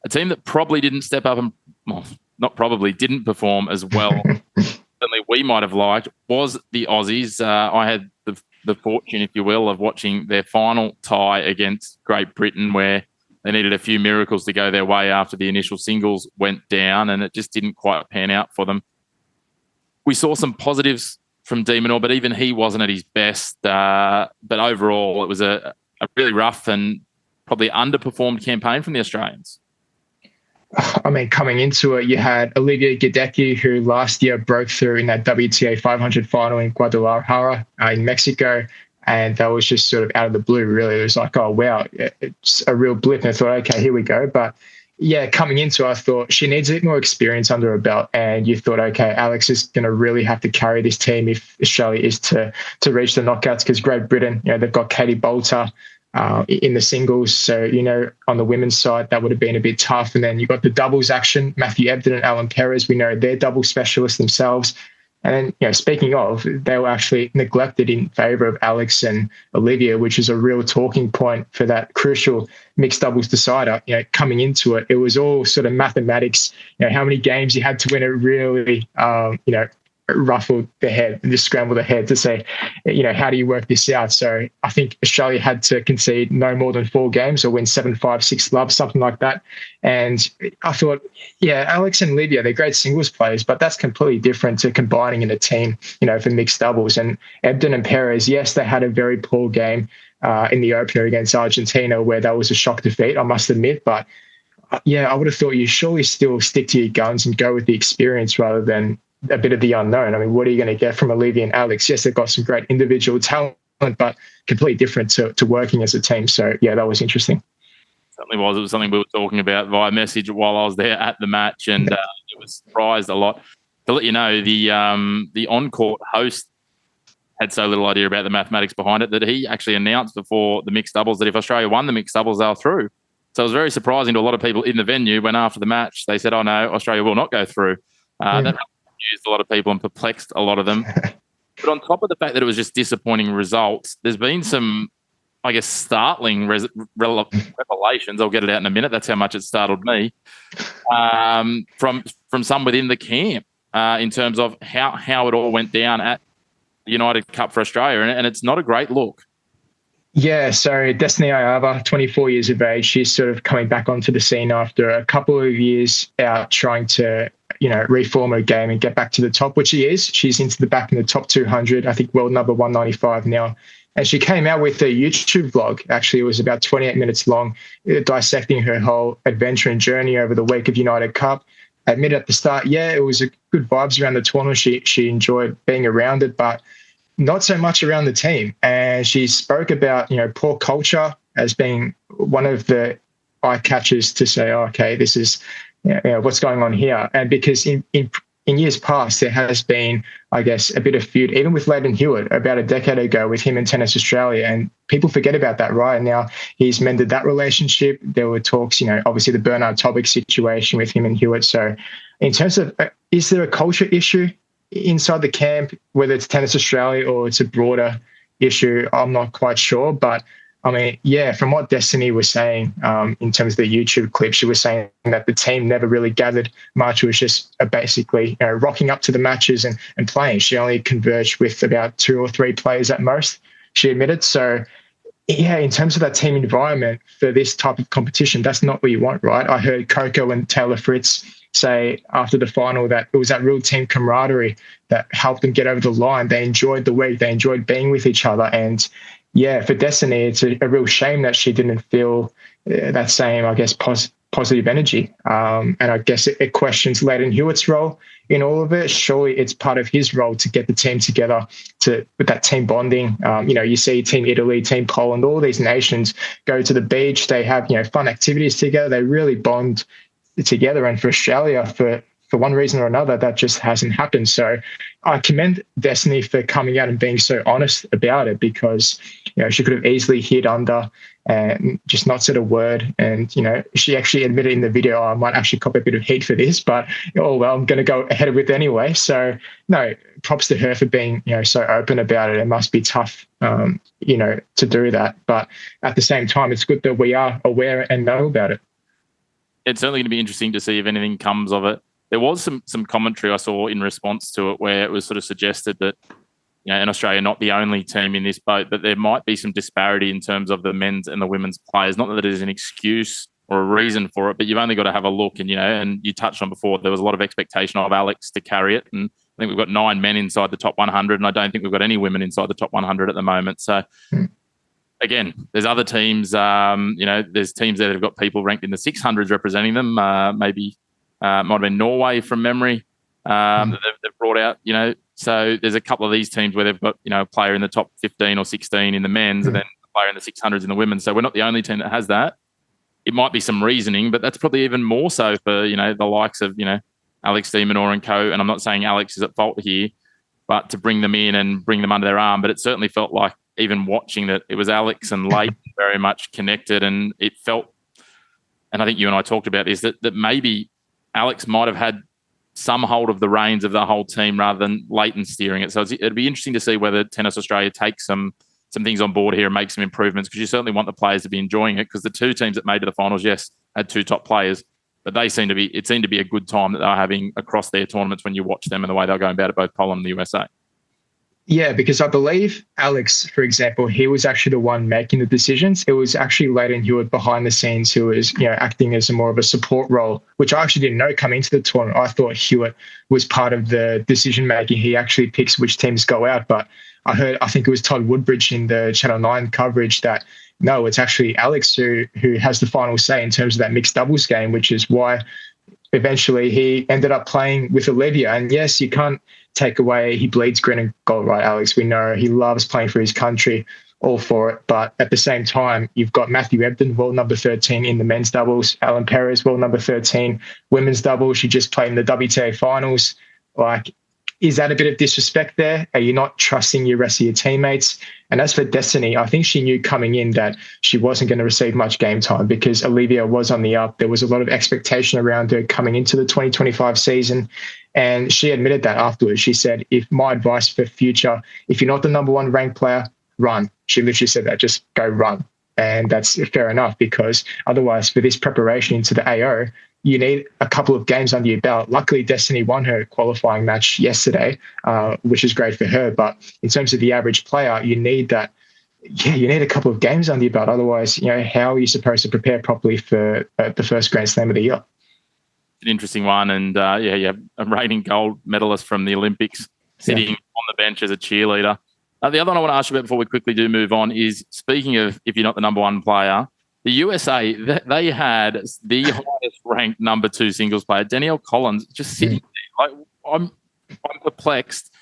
A team that probably didn't step up and, didn't perform as well, certainly we might have liked, was the Aussies. I had the fortune, if you will, of watching their final tie against Great Britain, where they needed a few miracles to go their way after the initial singles went down, and it just didn't quite pan out for them. We saw some positives from De Minaur, but even he wasn't at his best. But overall, it was a really rough and probably underperformed campaign from the Australians. I mean, coming into it, you had Olivia Gadecki, who last year broke through in that WTA 500 final in Guadalajara in Mexico. And that was just sort of out of the blue, really. It was like, oh, wow, it's a real blip. And I thought, okay, here we go. But yeah, coming into it, I thought she needs a bit more experience under her belt. And you thought, okay, Alex is going to really have to carry this team if Australia is to reach the knockouts, because Great Britain, they've got Katie Bolter in the singles. So, on the women's side, that would have been a bit tough. And then you got the doubles action, Matthew Ebden and Alan Perez. We know they're double specialists themselves. And then, speaking of, they were actually neglected in favour of Alex and Olivia, which is a real talking point for that crucial mixed doubles decider. Coming into it, it was all sort of mathematics. How many games you had to win. It really, ruffled the head and just scrambled the head to say, how do you work this out? So I think Australia had to concede no more than 4 games or win 7-5, 6-love, something like that. And I thought, yeah, Alex and Olivia, they're great singles players, but that's completely different to combining in a team, for mixed doubles. And Ebden and Perez, yes, they had a very poor game in the opener against Argentina, where that was a shock defeat, I must admit. But yeah, I would have thought you surely still stick to your guns and go with the experience rather than a bit of the unknown. I mean, what are you going to get from Olivia and Alex? Yes, they've got some great individual talent, but completely different to working as a team. So yeah, that was interesting. Certainly was. It was something we were talking about via message while I was there at the match, and it was surprised a lot. To let you know, the on-court host had so little idea about the mathematics behind it that he actually announced before the mixed doubles that if Australia won the mixed doubles, they were through. So it was very surprising to a lot of people in the venue when after the match they said, oh no, Australia will not go through. That confused a lot of people and perplexed a lot of them. But on top of the fact that it was just disappointing results, there's been some, I guess, startling revelations. I'll get it out in a minute. That's how much it startled me from some within the camp in terms of how it all went down at the United Cup for Australia. And it's not a great look. Yeah, so Destiny Ayava, 24 years of age, she's sort of coming back onto the scene after a couple of years out trying to, reform her game and get back to the top, which she is. She's into the back in the top 200, I think world number 195 now. And she came out with a YouTube vlog. Actually, it was about 28 minutes long, dissecting her whole adventure and journey over the week of United Cup. I admitted at the start, yeah, it was a good vibes around the tournament. She enjoyed being around it, but not so much around the team. And she spoke about, poor culture as being one of the eye catchers to say, oh, okay, this is what's going on here. And because in years past, there has been, I guess, a bit of feud, even with Leighton Hewitt about a decade ago with him and Tennis Australia. And people forget about that, right? Now he's mended that relationship. There were talks, obviously the Bernard Tobic situation with him and Hewitt. So in terms of, is there a culture issue inside the camp, whether it's Tennis Australia or it's a broader issue? I'm not quite sure. But I mean, yeah, from what Destiny was saying in terms of the YouTube clip, she was saying that the team never really gathered much. It was just basically rocking up to the matches and playing. She only converged with about 2 or 3 players at most, she admitted. So yeah, in terms of that team environment for this type of competition, that's not what you want, right? I heard Coco and Taylor Fritz say after the final that it was that real team camaraderie that helped them get over the line. They enjoyed the week. They enjoyed being with each other. And yeah, for Destiny, it's a real shame that she didn't feel that same, I guess, positive energy. And I guess it questions Leighton Hewitt's role in all of it. Surely it's part of his role to get the team together with that team bonding. You see Team Italy, Team Poland, all these nations go to the beach. They have, fun activities together. They really bond together. And for Australia, for one reason or another, that just hasn't happened. So I commend Destiny for coming out and being so honest about it, because she could have easily hid under and just not said a word. And she actually admitted in the video, I might actually cop a bit of heat for this, but oh well, I'm going to go ahead with it anyway. So no, props to her for being so open about it. It must be tough to do that, but at the same time, it's good that we are aware and know about it. It's certainly going to be interesting to see if anything comes of it. There was some commentary I saw in response to it where it was sort of suggested that, in Australia, not the only team in this boat, but there might be some disparity in terms of the men's and the women's players. Not that there's an excuse or a reason for it, but you've only got to have a look. And, and you touched on before, there was a lot of expectation of Alex to carry it. And I think we've got 9 men inside the top 100, and I don't think we've got any women inside the top 100 at the moment. So, again, there's other teams. There's teams that have got people ranked in the 600s representing them. Maybe might have been Norway from memory that they've brought out. So there's a couple of these teams where they've got a player in the top 15 or 16 in the men's, and then a player in the 600s in the women's. So we're not the only team that has that. It might be some reasoning, but that's probably even more so for the likes of Alex de Minaur and co. And I'm not saying Alex is at fault here, but to bring them in and bring them under their arm. But it certainly felt like, even watching, that it was Alex and Leighton very much connected, and it felt, and I think you and I talked about this, that maybe Alex might have had some hold of the reins of the whole team rather than Leighton steering it. So it'd be interesting to see whether Tennis Australia takes some things on board here and make some improvements, because you certainly want the players to be enjoying it, because the two teams that made to the finals, yes, had 2 top players, but it seemed to be a good time that they were having across their tournaments when you watch them and the way they were going about it, both Poland and the USA. Yeah, because I believe Alex, for example, he was actually the one making the decisions. It was actually Leighton Hewitt behind the scenes who was, acting as more of a support role, which I actually didn't know coming into the tournament. I thought Hewitt was part of the decision making. He actually picks which teams go out. But I think it was Todd Woodbridge in the Channel 9 coverage that, no, it's actually Alex who has the final say in terms of that mixed doubles game, which is why eventually he ended up playing with Olivia. And yes, you can't take away, he bleeds green and gold, right, Alex? We know he loves playing for his country, all for it. But at the same time, you've got Matthew Ebden, world number 13 in the men's doubles, Alan Perez, world number 13, women's doubles. She just played in the WTA finals. Like, is that a bit of disrespect there? Are you not trusting your rest of your teammates? And as for Destiny, I think she knew coming in that she wasn't going to receive much game time, because Olivia was on the up. There was a lot of expectation around her coming into the 2025 season. And she admitted that afterwards. She said, if my advice for future, if you're not the number 1 ranked player, run. She literally said that, just go run. And that's fair enough, because otherwise for this preparation into the AO, you need a couple of games under your belt. Luckily, Destiny won her qualifying match yesterday, which is great for her. But in terms of the average player, you need that. Yeah, you need a couple of games under your belt. Otherwise, how are you supposed to prepare properly for the first Grand Slam of the year? An interesting one. And you have a reigning gold medalist from the Olympics sitting on the bench as a cheerleader. The other one I want to ask you about before we quickly do move on is, speaking of if you're not the number 1 player, the USA, they had the highest ranked number 2 singles player, Danielle Collins, just sitting there. Like, I'm perplexed.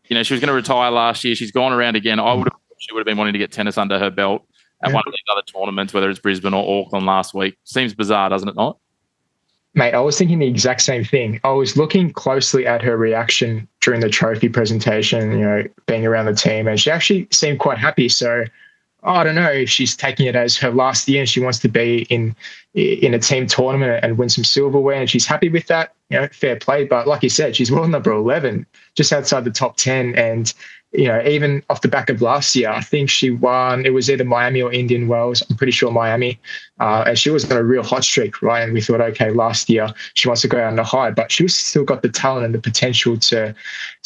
She was going to retire last year. She's gone around again. She would have been wanting to get tennis under her belt at one of these other tournaments, whether it's Brisbane or Auckland last week. Seems bizarre, doesn't it not? Mate, I was thinking the exact same thing. I was looking closely at her reaction during the trophy presentation, being around the team, and she actually seemed quite happy. So I don't know if she's taking it as her last year and she wants to be in a team tournament and win some silverware, and she's happy with that. Fair play. But like you said, she's world number 11, just outside the top 10. And even off the back of last year, I think she won. It was either Miami or Indian Wells. I'm pretty sure Miami. And she was on a real hot streak, right? And we thought, okay, last year she wants to go out on a high, but she was still got the talent and the potential to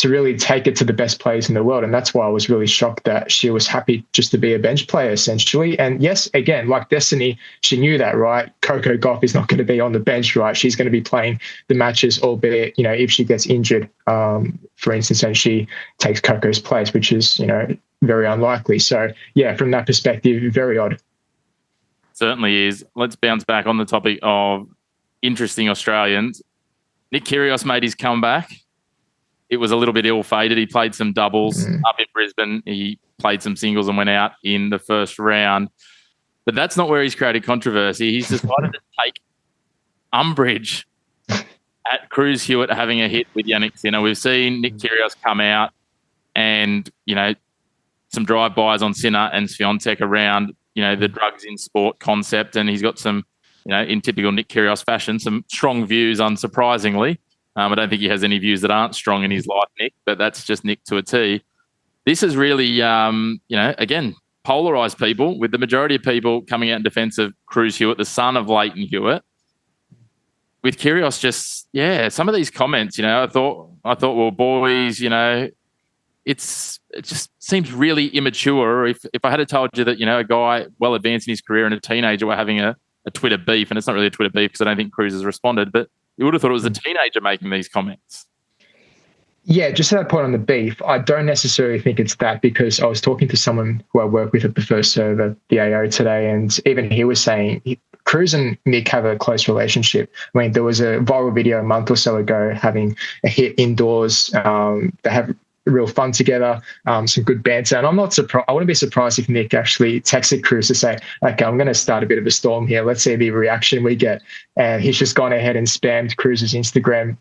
really take it to the best players in the world. And that's why I was really shocked that she was happy just to be a bench player, essentially. And yes, again, like Destiny, she knew that, right? Coco Gauff is not going to be on the bench, right? She's going to be playing the matches, albeit, if she gets injured, for instance, and she takes Coco's place, which is, very unlikely. So, yeah, from that perspective, very odd. Certainly is. Let's bounce back on the topic of interesting Australians. Nick Kyrgios made his comeback. It was a little bit ill-fated. He played some doubles up in Brisbane. He played some singles and went out in the first round. But that's not where he's created controversy. He's decided to take umbrage at Cruz Hewitt having a hit with Yannick Sinner. We've seen Nick Kyrgios come out and, some drive-bys on Sinner and Swiatek around, the drugs in sport concept. And he's got some, in typical Nick Kyrgios fashion, some strong views, unsurprisingly. I don't think he has any views that aren't strong in his life, Nick, but that's just Nick to a T. This has really, again, polarised people, with the majority of people coming out in defence of Cruz Hewitt, the son of Leighton Hewitt. With Kyrgios, just, some of these comments, I thought, well, boys, it just seems really immature. If I had told you that, a guy well advanced in his career and a teenager were having a Twitter beef, and it's not really a Twitter beef because I don't think Cruz has responded, but you would have thought it was a teenager making these comments. Yeah, just to that point on the beef, I don't necessarily think it's that, because I was talking to someone who I work with at the First Serve, the AO today, and even he was saying Cruz and Nick have a close relationship. I mean, there was a viral video a month or so ago having a hit indoors. They have real fun together, some good banter. And I'm not surprised. I wouldn't be surprised if Nick actually texted Cruz to say, okay, I'm going to start a bit of a storm here. Let's see the reaction we get. And he's just gone ahead and spammed Cruz's Instagram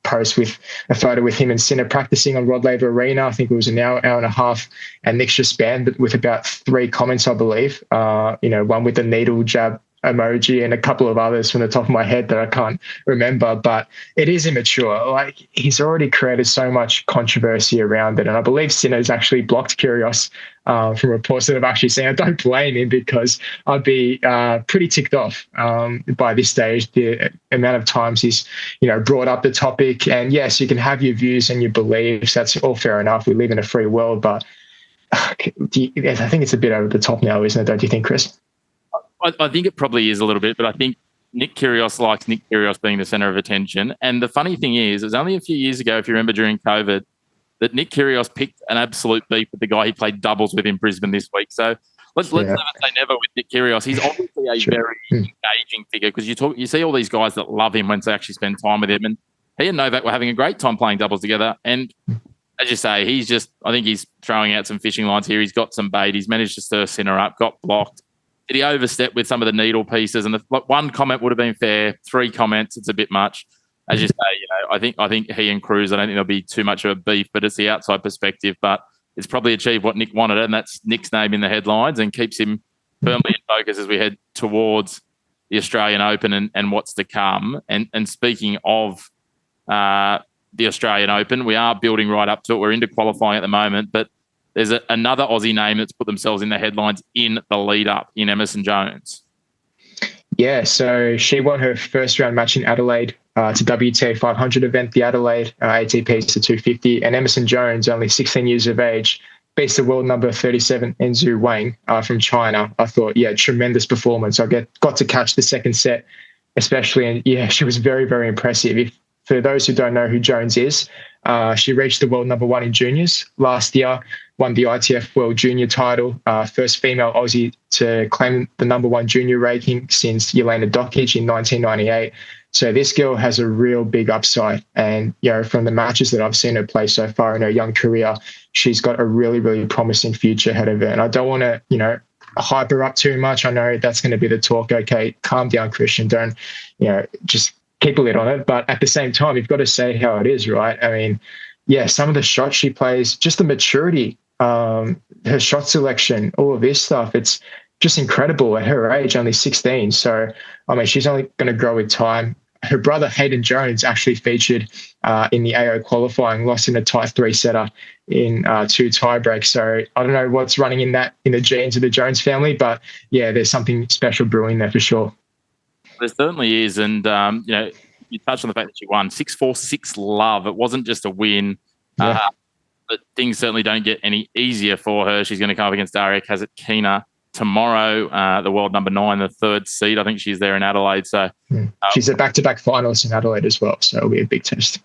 post with a photo with him and Sinner practicing on Rod Laver Arena. I think it was an hour and a half. And Nick's just spammed it with about 3 comments, I believe. One with the needle jab emoji and a couple of others from the top of my head that I can't remember, but it is immature. Like, he's already created so much controversy around it. And I believe Sinner's actually blocked Kyrgios from reports that I've actually seen. I don't blame him, because I'd be pretty ticked off by this stage, the amount of times he's, brought up the topic. And yes, you can have your views and your beliefs. That's all fair enough. We live in a free world, but I think it's a bit over the top now, isn't it? Don't you think, Chris? I think it probably is a little bit, but I think Nick Kyrgios likes Nick Kyrgios being the centre of attention. And the funny thing is, it was only a few years ago, if you remember, during COVID, that Nick Kyrgios picked an absolute beef with the guy he played doubles with in Brisbane this week. So let's never say never with Nick Kyrgios. He's obviously a very engaging figure, because you see all these guys that love him once they actually spend time with him. And he and Novak were having a great time playing doubles together. And as you say, I think he's throwing out some fishing lines here. He's got some bait. He's managed to stir Sinner up, got blocked. Did he overstep with some of the needle pieces? And one comment would have been fair. 3 comments, it's a bit much. As you say, I think he and Cruz, I don't think there'll be too much of a beef, but it's the outside perspective. But it's probably achieved what Nick wanted, and that's Nick's name in the headlines and keeps him firmly in focus as we head towards the Australian Open and what's to come. And speaking of the Australian Open, we are building right up to it. We're into qualifying at the moment, but there's another Aussie name that's put themselves in the headlines in the lead-up in Emerson Jones. Yeah, so she won her first round match in Adelaide. It's a WTA 500 event, the Adelaide ATP to 250. And Emerson Jones, only 16 years of age, beats the world number 37, Enzu Wang from China. I thought, tremendous performance. I got to catch the second set, especially. And she was very, very impressive. For those who don't know who Jones is, she reached the world number 1 in juniors last year, won the ITF World Junior title, first female Aussie to claim the number 1 junior ranking since Jelena Dokic in 1998. So this girl has a real big upside. And, from the matches that I've seen her play so far in her young career, she's got a really, really promising future ahead of her. And I don't want to, hype her up too much. I know that's going to be the talk. Okay, calm down, Christian. Don't, just keep a lid on it. But at the same time, you've got to say how it is, right? I mean, some of the shots she plays, just the maturity, her shot selection, all of this stuff, it's just incredible at her age, only 16. So, I mean, she's only going to grow with time. Her brother, Hayden Jones, actually featured in the AO qualifying, lost in a tight 3-setter in 2 tie breaks. So I don't know what's running in the genes of the Jones family, but there's something special brewing there for sure. There certainly is. And, you touched on the fact that she won 6-4, 6-love. It wasn't just a win. But things certainly don't get any easier for her. She's going to come up against Daria Kasatkina tomorrow, the world number 9, the 3rd seed. I think she's there in Adelaide. So she's a back-to-back finalist in Adelaide as well. So it'll be a big test.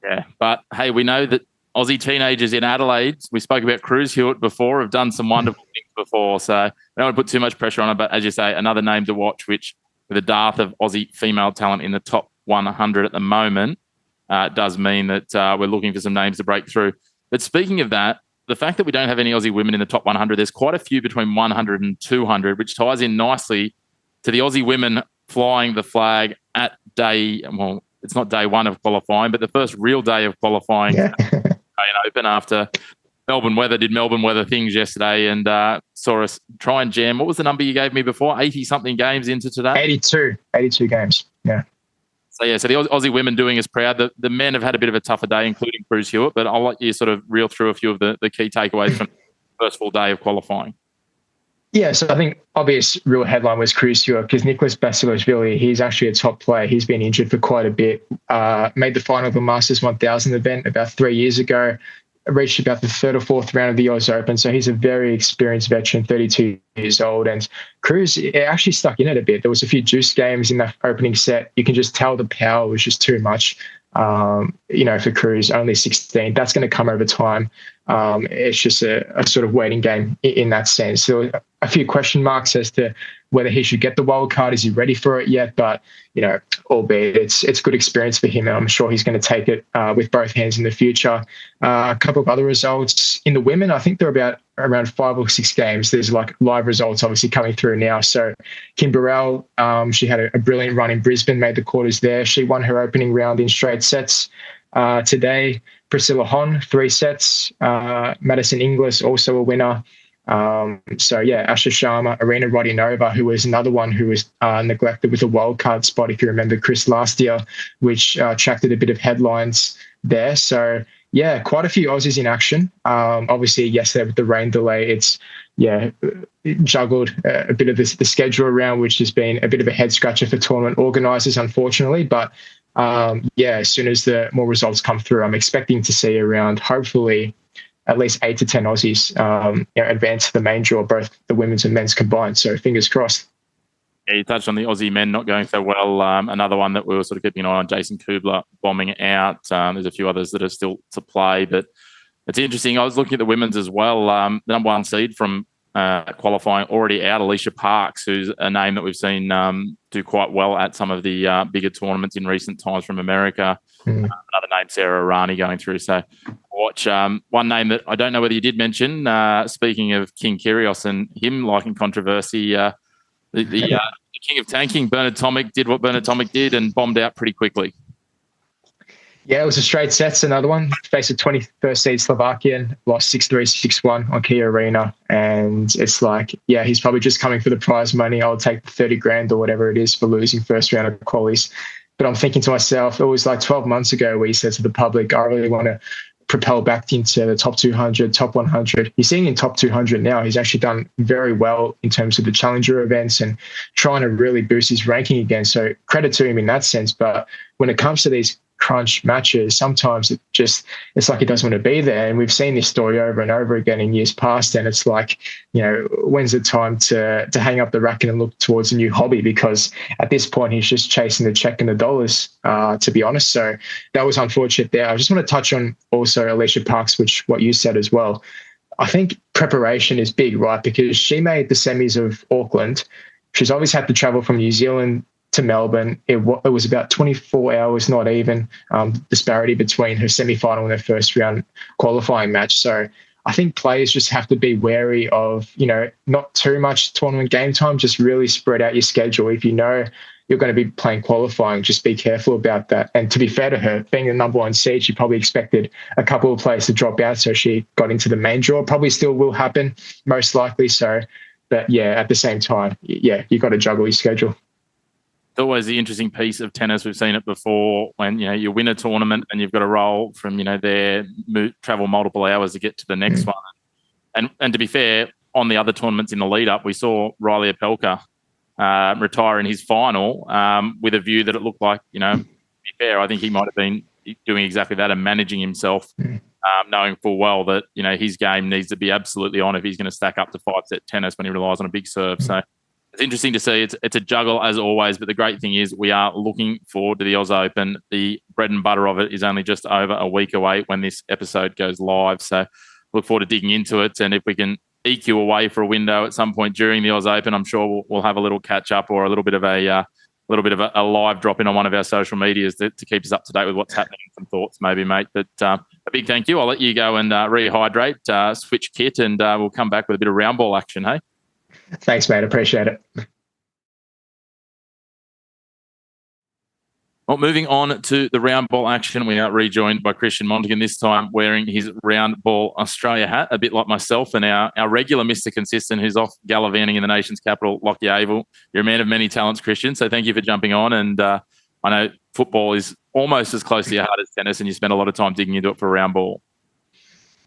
Yeah. But, hey, we know that Aussie teenagers in Adelaide, we spoke about Cruz Hewitt before, have done some wonderful things before. So I don't want to put too much pressure on her. But as you say, another name to watch, which with the dearth of Aussie female talent in the top 100 at the moment, does mean that we're looking for some names to break through. But speaking of that, the fact that we don't have any Aussie women in the top 100, there's quite a few between 100 and 200, which ties in nicely to the Aussie women flying the flag at it's not day 1 of qualifying, but the first real day of qualifying Open after Melbourne weather things yesterday and saw us try and jam. What was the number you gave me before? 80-something games into today? 82 games, yeah. So the Aussie women doing us proud. The men have had a bit of a tougher day, including Cruz Hewitt, but I'll let you sort of reel through a few of the key takeaways from the first full day of qualifying. Yeah, so I think obvious real headline was Cruz Hewitt because Nicholas Basilashvili, he's actually a top player. He's been injured for quite a bit. Made the final of the Masters 1000 event about 3 years ago. Reached about the 3rd or 4th round of the US Open. So he's a very experienced veteran, 32 years old. And Cruz actually stuck in it a bit. There was a few juice games in that opening set. You can just tell the power was just too much. For Cruz, only 16. That's going to come over time. It's just a sort of waiting game in that sense. So a few question marks as to whether he should get the wild card. Is he ready for it yet? But, albeit it's good experience for him, and I'm sure he's going to take it with both hands in the future. A couple of other results in the women, I think they're about around 5 or 6 games. There's like live results obviously coming through now. So Kim Burrell, she had a brilliant run in Brisbane, made the quarters there. She won her opening round in straight sets. Today, Priscilla Hon, 3 sets. Madison Inglis, also a winner. Asha Sharma, Arena Rodionova, who was another one who was neglected with a wildcard spot, if you remember, Chris, last year, which attracted a bit of headlines there. So, quite a few Aussies in action. Obviously, yesterday with the rain delay, it's juggled a bit of the schedule around, which has been a bit of a head scratcher for tournament organisers, unfortunately. But as soon as the more results come through, I'm expecting to see around, hopefully, at least 8 to 10 Aussies advance to the main draw, both the women's and men's combined. So fingers crossed. Yeah, you touched on the Aussie men not going so well. Another one that we were sort of keeping an eye on, Jason Kubler bombing out. There's a few others that are still to play, but it's interesting. I was looking at the women's as well. The number 1 seed from qualifying already out, Alicia Parks, who's a name that we've seen do quite well at some of the bigger tournaments in recent times from America. Another name, Sarah Arani, going through. So watch one name that I don't know whether you did mention, speaking of King Kyrgios and him liking controversy, the king of tanking, Bernard Tomic, did what Bernard Tomic did and bombed out pretty quickly. Yeah, it was a straight sets, another one. Faced a 21st seed Slovakian, lost 6-3, 6-1 on Kia Arena. And it's like, he's probably just coming for the prize money. I'll take the 30 grand or whatever it is for losing first round of qualies. But I'm thinking to myself, it was like 12 months ago where he said to the public, I really want to propel back into the top 200, top 100. He's sitting in top 200 now. He's actually done very well in terms of the challenger events and trying to really boost his ranking again. So credit to him in that sense. But when it comes to these crunch matches, sometimes it's like he doesn't want to be there. And we've seen this story over and over again in years past. And it's like, when's the time to hang up the racket and look towards a new hobby? Because at this point, he's just chasing the check and the dollars, to be honest. So that was unfortunate there. I just want to touch on also Alicia Parks, what you said as well. I think preparation is big, right? Because she made the semis of Auckland. She's always had to travel from New Zealand to Melbourne. It was about 24 hours, not even, disparity between her semi-final and her first round qualifying match. So I think players just have to be wary of, not too much tournament game time, just really spread out your schedule. If you know you're going to be playing qualifying, just be careful about that. And to be fair to her, being the number 1 seed, she probably expected a couple of players to drop out, so she got into the main draw. Probably still will happen, most likely so. But at the same time, you got to juggle your schedule. It's always the interesting piece of tennis. We've seen it before when, you win a tournament and you've got to roll from, travel multiple hours to get to the next one. And to be fair, on the other tournaments in the lead up, we saw Riley Opelka retire in his final with a view that it looked like, to be fair, I think he might have been doing exactly that and managing himself, knowing full well that, his game needs to be absolutely on if he's going to stack up to 5-set tennis when he relies on a big serve. So it's interesting to see. It's a juggle as always, but the great thing is we are looking forward to the Oz Open. The bread and butter of it is only just over a week away when this episode goes live. So look forward to digging into it. And if we can eke you away for a window at some point during the Oz Open, I'm sure we'll have a little catch up or a little bit of a live drop in on one of our social medias to keep us up to date with what's happening. Some thoughts maybe, mate. But a big thank you. I'll let you go and rehydrate, switch kit, and we'll come back with a bit of round ball action, hey? Thanks, mate. Appreciate it. Well, moving on to the round ball action, we are rejoined by Christian Montegan, this time wearing his round ball Australia hat, a bit like myself and our regular Mr. Consistent, who's off gallivanting in the nation's capital, Lockie Abel. You're a man of many talents, Christian, so thank you for jumping on. And I know football is almost as close to your heart as tennis, and you spend a lot of time digging into it for round ball.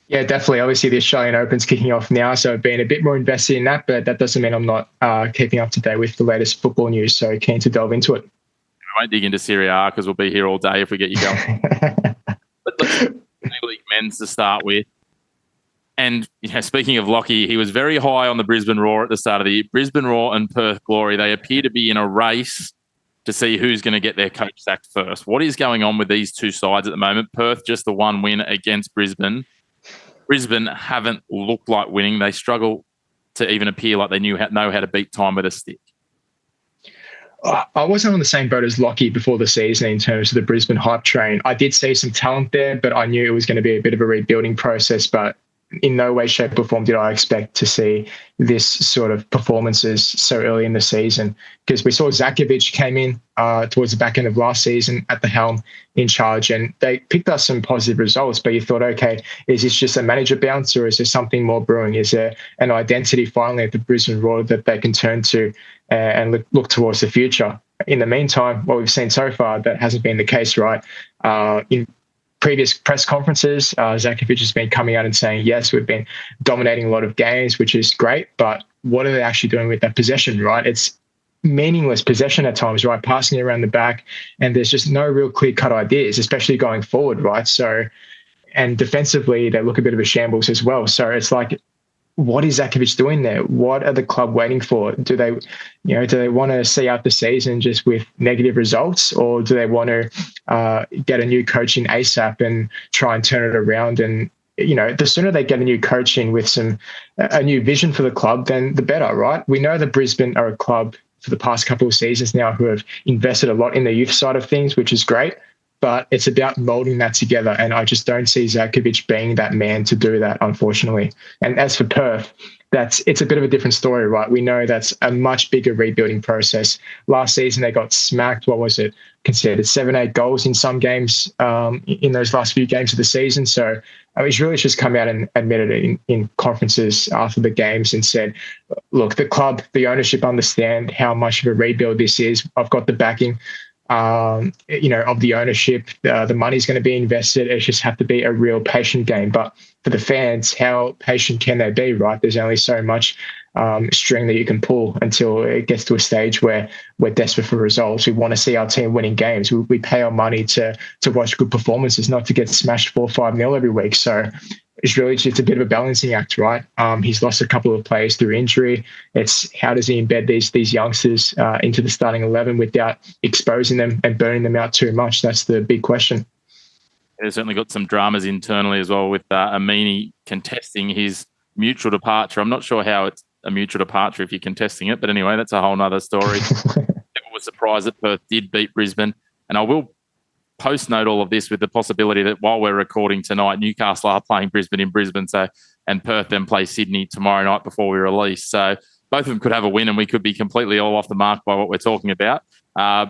Yeah, definitely. Obviously, the Australian Open's kicking off now, so I've been a bit more invested in that, but that doesn't mean I'm not keeping up to date with the latest football news, so keen to delve into it. We won't dig into Serie A because we'll be here all day if we get you going. But let's League men's to start with. And speaking of Lockie, he was very high on the Brisbane Roar at the start of the year. Brisbane Roar and Perth Glory, they appear to be in a race to see who's going to get their coach sacked first. What is going on with these two sides at the moment? Perth, just the one win against Brisbane. Brisbane haven't looked like winning. They struggle to even appear like they know how to beat time with a stick. I wasn't on the same boat as Lockie before the season in terms of the Brisbane hype train. I did see some talent there, but I knew it was going to be a bit of a rebuilding process. But in no way, shape or form did I expect to see this sort of performances so early in the season, because we saw Zakovic came in towards the back end of last season at the helm in charge, and they picked us some positive results. But you thought, okay, is this just a manager bounce, or is there something more brewing? Is there an identity finally at the Brisbane Roar that they can turn to and look towards the future? In the meantime, what we've seen so far, that hasn't been the case, right? In previous press conferences, Zakovic has been coming out and saying, yes, we've been dominating a lot of games, which is great, but what are they actually doing with that possession, right? It's meaningless possession at times, right? Passing it around the back, and there's just no real clear-cut ideas, especially going forward, right? So, and defensively, they look a bit of a shambles as well. So it's like, what is Zakovic doing there? What are the club waiting for? Do they want to see out the season just with negative results, or do they want to get a new coach in ASAP and try and turn it around? And the sooner they get a new coach in with a new vision for the club, then the better, right? We know that Brisbane are a club for the past couple of seasons now who have invested a lot in the youth side of things, which is great. But it's about molding that together. And I just don't see Zakovic being that man to do that, unfortunately. And as for Perth, it's a bit of a different story, right? We know that's a much bigger rebuilding process. Last season, they got smacked. What was it? Considered 7-8 goals in some games in those last few games of the season. So he's really just come out and admitted it in conferences after the games and said, look, the club, the ownership understand how much of a rebuild this is. I've got the backing of the ownership. The money's going to be invested. It just have to be a real patient game. But for the fans, how patient can they be, right? There's only so much string that you can pull until it gets to a stage where we're desperate for results. We want to see our team winning games. We pay our money to watch good performances, not to get smashed 4-5-0 every week. So it's really just a bit of a balancing act, right? He's lost a couple of players through injury. It's how does he embed these youngsters into the starting 11 without exposing them and burning them out too much? That's the big question. There's certainly got some dramas internally as well with Amini contesting his mutual departure. I'm not sure how it's a mutual departure if you're contesting it, but anyway, that's a whole nother story. People were surprised that Perth did beat Brisbane, and I will post-note all of this with the possibility that while we're recording tonight, Newcastle are playing Brisbane in Brisbane, and Perth then play Sydney tomorrow night before we release. So both of them could have a win, and we could be completely all off the mark by what we're talking about.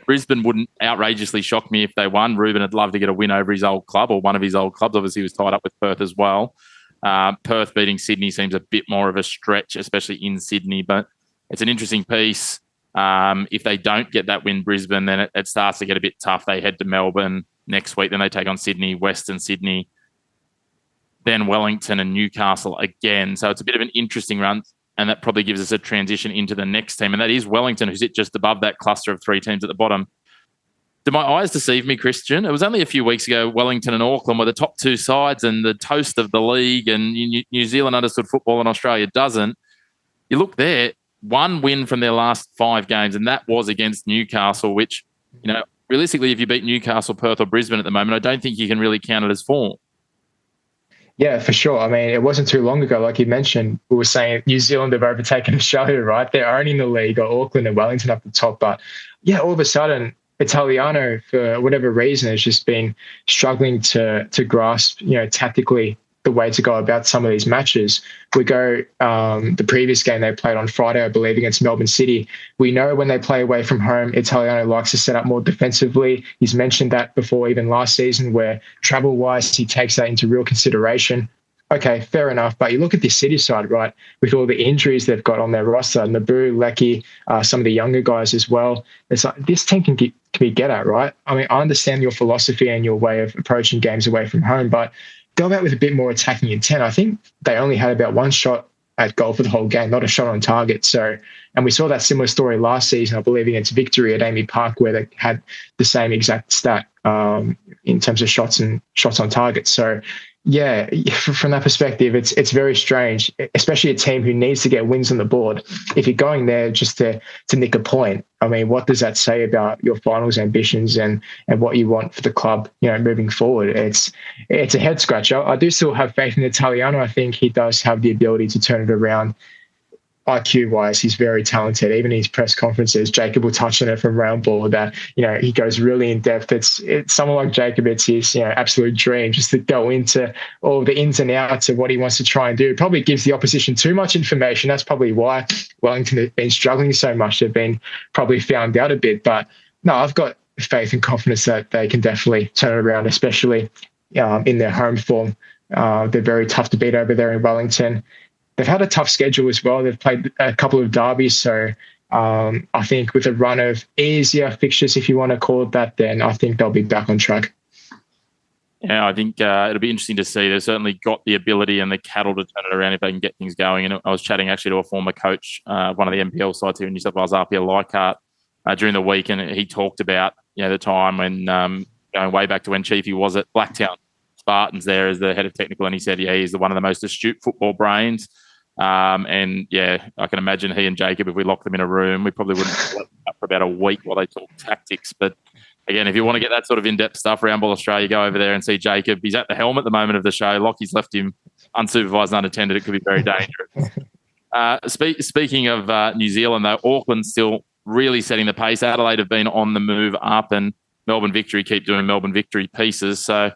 Brisbane wouldn't outrageously shock me if they won. Ruben would love to get a win over his old club, or one of his old clubs. Obviously, he was tied up with Perth as well. Perth beating Sydney seems a bit more of a stretch, especially in Sydney, but it's an interesting piece. If they don't get that win, Brisbane, then it starts to get a bit tough. They head to Melbourne next week, then they take on Sydney, Western Sydney, then Wellington and Newcastle again. So it's a bit of an interesting run, and that probably gives us a transition into the next team, and that is Wellington, who's just above that cluster of three teams at the bottom. Did my eyes deceive me, Christian? It was only a few weeks ago Wellington and Auckland were the top two sides and the toast of the league, and New Zealand understood football and Australia doesn't. You look there, one win from their last 5 games, and that was against Newcastle, which, realistically, if you beat Newcastle, Perth or Brisbane at the moment, I don't think you can really count it as form. Yeah, for sure. I mean, it wasn't too long ago, like you mentioned, we were saying New Zealand have overtaken Australia, right? They're owning the league, or Auckland and Wellington up the top. But yeah, all of a sudden, Italiano, for whatever reason, has just been struggling to grasp, tactically the way to go about some of these matches. We go the previous game they played on Friday, I believe, against Melbourne City. We know when they play away from home, Italiano likes to set up more defensively. He's mentioned that before, even last season, where travel-wise, he takes that into real consideration. Okay, fair enough. But you look at the City side, right, with all the injuries they've got on their roster, Naboo, Lecky, some of the younger guys as well. It's like this team can be get at, right? I mean, I understand your philosophy and your way of approaching games away from home, but go about with a bit more attacking intent. I think they only had about one shot at goal for the whole game, not a shot on target. So, and we saw that similar story last season, I believe, against Victory at Amy Park, where they had the same exact stat in terms of shots on target. So Yeah, from that perspective, it's very strange, especially a team who needs to get wins on the board. If you're going there just to nick a point, I mean, what does that say about your finals ambitions and what you want for the club, moving forward? It's a head scratcher. I do still have faith in Italiano. I think he does have the ability to turn it around. IQ wise, he's very talented. Even in his press conferences, Jacob will touch on it from round ball that, he goes really in depth. It's someone like Jacob, it's his, absolute dream just to go into all the ins and outs of what he wants to try and do. It probably gives the opposition too much information. That's probably why Wellington have been struggling so much. They've been probably found out a bit. But no, I've got faith and confidence that they can definitely turn it around, especially in their home form. They're very tough to beat over there in Wellington. They've had a tough schedule as well. They've played a couple of derbies. So I think with a run of easier fixtures, if you want to call it that, then I think they'll be back on track. Yeah, I think it'll be interesting to see. They've certainly got the ability and the cattle to turn it around if they can get things going. And I was chatting actually to a former coach, one of the NPL sides here in New South Wales, RPL Leichhardt, during the week. And he talked about the time when, going way back to when Chiefy was at Blacktown Spartans there as the head of technical. And he said, he's one of the most astute football brains. And I can imagine he and Jacob, if we locked them in a room, we probably wouldn't let them up for about a week while they talk tactics. But again, if you want to get that sort of in-depth stuff, Round Ball Australia, go over there and see Jacob. He's at the helm at the moment of the show. Lockie's left him unsupervised and unattended. It could be very dangerous. Speaking of New Zealand, though, Auckland's still really setting the pace. Adelaide have been on the move up, and Melbourne Victory keep doing Melbourne Victory pieces. So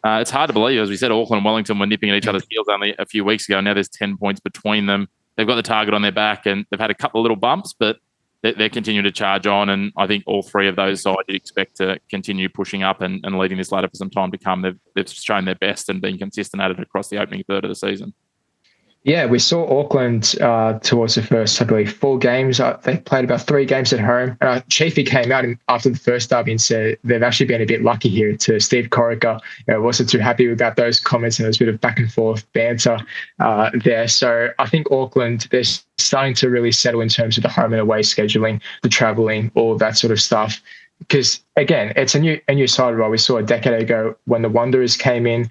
it's hard to believe. As we said, Auckland and Wellington were nipping at each other's heels only a few weeks ago. Now there's 10 points between them. They've got the target on their back, and they've had a couple of little bumps, but they're continuing to charge on. And I think all three of those sides you'd expect to continue pushing up and leading this ladder for some time to come. They've shown their best and been consistent at it across the opening third of the season. Yeah, we saw Auckland towards the first, I believe, 4 games. They played about 3 games at home. Chiefy came out after the first derby and said they've actually been a bit lucky here. To Steve Corica, wasn't too happy about those comments, and there was a bit of back and forth banter there. So I think Auckland, they're starting to really settle in terms of the home and away scheduling, the travelling, all that sort of stuff. Because again, it's a new side role. We saw a decade ago when the Wanderers came in.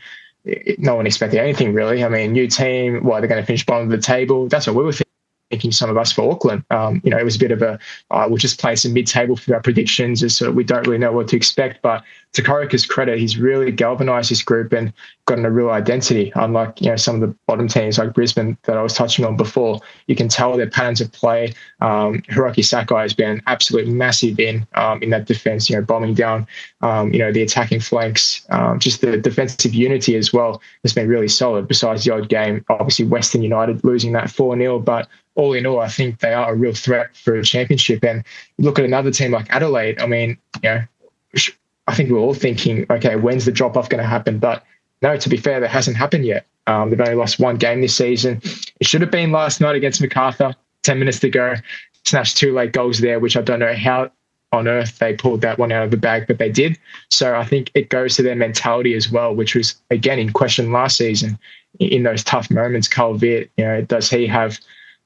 No one expected anything really. I mean, new team, they're going to finish bottom of the table. That's what we were thinking, some of us, for Auckland. It was a bit of a, we'll just play some mid-table for our predictions, so we don't really know what to expect. But to Corica's credit, he's really galvanised this group and gotten a real identity. Unlike some of the bottom teams like Brisbane that I was touching on before, you can tell their patterns of play. Hiroki Sakai has been an absolute massive in that defence. Bombing down, the attacking flanks, just the defensive unity as well has been really solid. Besides the odd game, obviously Western United losing that 4-0, but all in all, I think they are a real threat for a championship. And look at another team like Adelaide. I mean, I think we're all thinking, okay, when's the drop-off going to happen? But no, to be fair, that hasn't happened yet. They've only lost 1 game this season. It should have been last night against MacArthur, 10 minutes to go. Snatched 2 late goals there, which I don't know how on earth they pulled that one out of the bag, but they did. So I think it goes to their mentality as well, which was, again, in question last season. In those tough moments, Carl Viet, does he have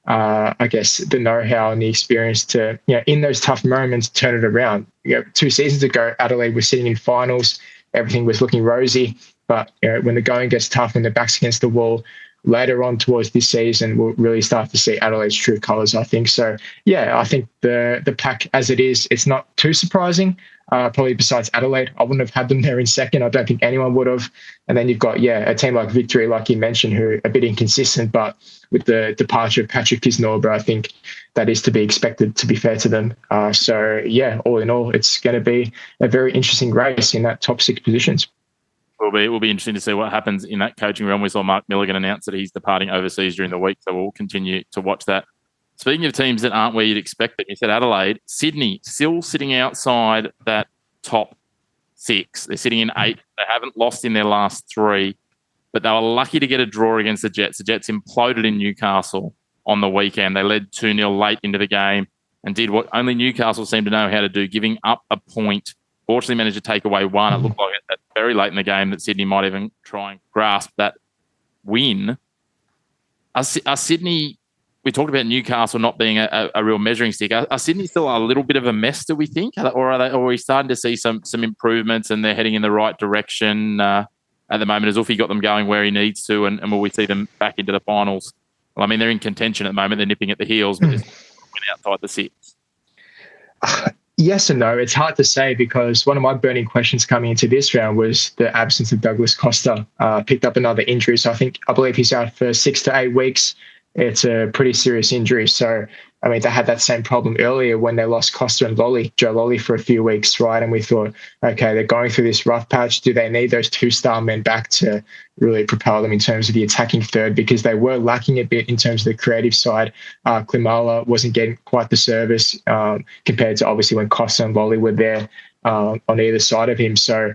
the know-how and the experience to, in those tough moments, turn it around? 2 seasons ago, Adelaide was sitting in finals. Everything was looking rosy. But when the going gets tough, when the back's against the wall, later on towards this season, we'll really start to see Adelaide's true colours, I think. So, I think the pack as it is, it's not too surprising. Probably besides Adelaide, I wouldn't have had them there in second. I don't think anyone would have. And then you've got, a team like Victory, like you mentioned, who are a bit inconsistent, but with the departure of Patrick Kisnorber, I think that is to be expected, to be fair to them. All in all, it's going to be a very interesting race in that top 6 positions. It will be interesting to see what happens in that coaching realm. We saw Mark Milligan announce that he's departing overseas during the week, so we'll continue to watch that. Speaking of teams that aren't where you'd expect them, you said Adelaide. Sydney still sitting outside that top 6. They're sitting in 8th. They haven't lost in their last 3, but they were lucky to get a draw against the Jets. The Jets imploded in Newcastle on the weekend. They led 2-0 late into the game and did what only Newcastle seemed to know how to do, giving up a point. Fortunately managed to take away 1. It looked like at very late in the game that Sydney might even try and grasp that win. Are Sydney, we talked about Newcastle not being a real measuring stick. Are Sydney still a little bit of a mess, do we think? Or are we starting to see some improvements and they're heading in the right direction? at the moment? Has Uffy got them going where he needs to, and will we see them back into the finals? Well, I mean, they're in contention at the moment. They're nipping at the heels, but there's win outside the six. Yes and no. It's hard to say because one of my burning questions coming into this round was the absence of Douglas Costa. Picked up another injury, so I believe he's out for 6 to 8 weeks. It's a pretty serious injury. So, I mean, they had that same problem earlier when they lost Costa and Joe Lolly for a few weeks, right? And we thought, okay, they're going through this rough patch. Do they need those 2-star men back to really propel them in terms of the attacking third? Because they were lacking a bit in terms of the creative side. Klimala wasn't getting quite the service compared to obviously when Costa and Lolly were there on either side of him. So,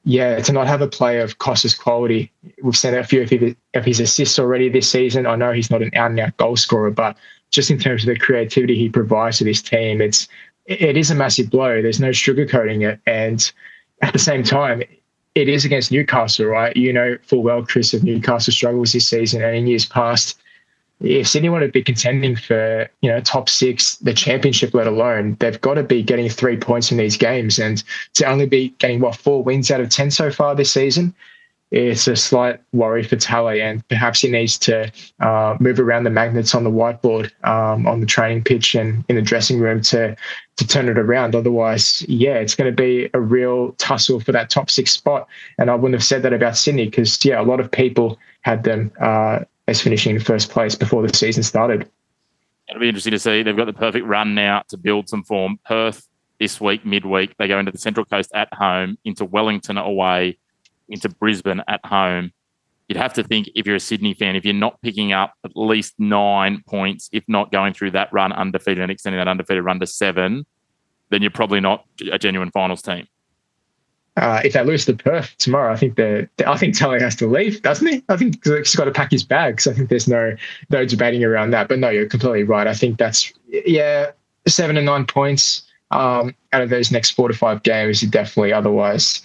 yeah, to not have a player of Costa's quality, we've seen a few of his assists already this season. I know he's not an out-and-out goal scorer, but just in terms of the creativity he provides to this team, it is a massive blow. There's no sugarcoating it. And at the same time, it is against Newcastle, right? You know full well, Chris, of Newcastle's struggles this season and in years past. If Sydney want to be contending for, top 6, the championship, let alone, they've got to be getting 3 points in these games. And to only be getting, 4 wins out of 10 so far this season, it's a slight worry for Tally. And perhaps he needs to move around the magnets on the whiteboard, on the training pitch and in the dressing room to turn it around. Otherwise, yeah, it's going to be a real tussle for that top 6 spot. And I wouldn't have said that about Sydney because, a lot of people had them as finishing in first place before the season started. It'll be interesting to see. They've got the perfect run now to build some form. Perth this week, midweek, they go into the Central Coast at home, into Wellington away, into Brisbane at home. You'd have to think, if you're a Sydney fan, if you're not picking up at least 9 points, if not going through that run undefeated and extending that undefeated run to 7, then you're probably not a genuine finals team. If they lose to Perth tomorrow, I think Tally has to leave, doesn't he? I think he's got to pack his bags. I think there's no debating around that. But no, you're completely right. I think that's 7 and 9 points out of those next 4 to 5 games. Definitely. Otherwise,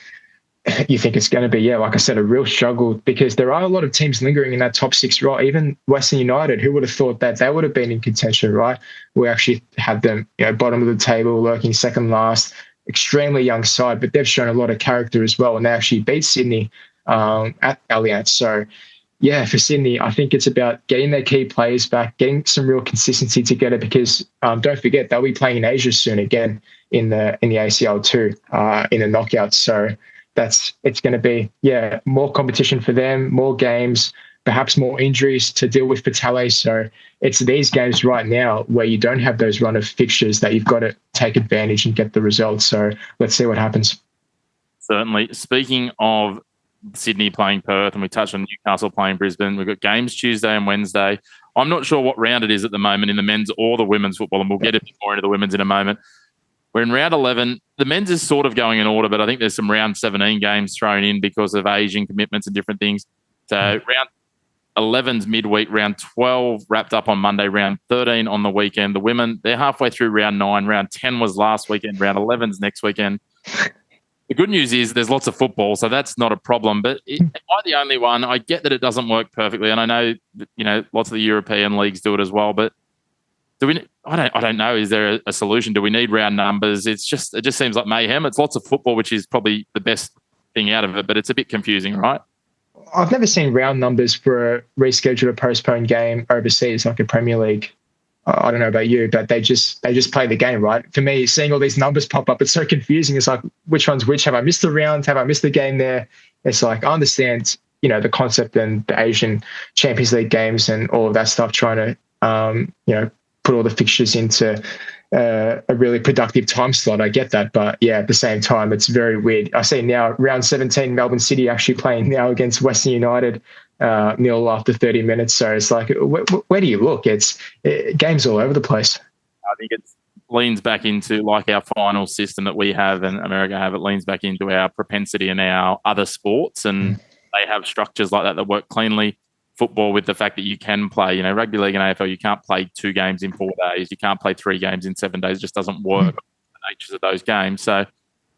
you think it's going to be, like I said, a real struggle because there are a lot of teams lingering in that top 6, right? Even Western United, who would have thought that they would have been in contention, right? We actually had them, bottom of the table, lurking second last. Extremely young side, but they've shown a lot of character as well, and they actually beat Sydney at Allianz. So, yeah, for Sydney, I think it's about getting their key players back, getting some real consistency together. Because don't forget they'll be playing in Asia soon again in the ACL too, in the knockouts. So it's going to be more competition for them, more games, perhaps more injuries to deal with for Tally. So it's these games right now where you don't have those run of fixtures that you've got to take advantage and get the results. So let's see what happens. Certainly. Speaking of Sydney playing Perth, and we touched on Newcastle playing Brisbane, we've got games Tuesday and Wednesday. I'm not sure what round it is at the moment in the men's or the women's football, and we'll get a bit more into the women's in a moment. We're in round 11. The men's is sort of going in order, but I think there's some round 17 games thrown in because of Asian commitments and different things. So round 11's midweek, round 12 wrapped up on Monday, round 13 on the weekend. The women, they're halfway through round 9. Round 10 was last weekend. Round 11's next weekend. The good news is there's lots of football, so that's not a problem. But am I the only one? I get that it doesn't work perfectly, and I know that, lots of the European leagues do it as well. But I don't know. Is there a solution? Do we need round numbers? It just seems like mayhem. It's lots of football, which is probably the best thing out of it, but it's a bit confusing, right? I've never seen round numbers for a rescheduled or postponed game overseas, like a Premier League. I don't know about you, but they just play the game, right? For me, seeing all these numbers pop up, it's so confusing. It's like, which one's which? Have I missed the round? Have I missed the game there? It's like, I understand, the concept and the Asian Champions League games and all of that stuff, trying to, put all the fixtures into a really productive time slot. I get that. But yeah, at the same time, it's very weird. I see now round 17, Melbourne City actually playing now against Western United, 0 after 30 minutes. So it's like, where do you look? It's games all over the place. I think it leans back into like our final system that we have and America have. It leans back into our propensity in our other sports, and they have structures like that work cleanly. Football, with the fact that you can play, rugby league and AFL, you can't play 2 games in 4 days. You can't play 3 games in 7 days. It just doesn't work. The natures of those games. So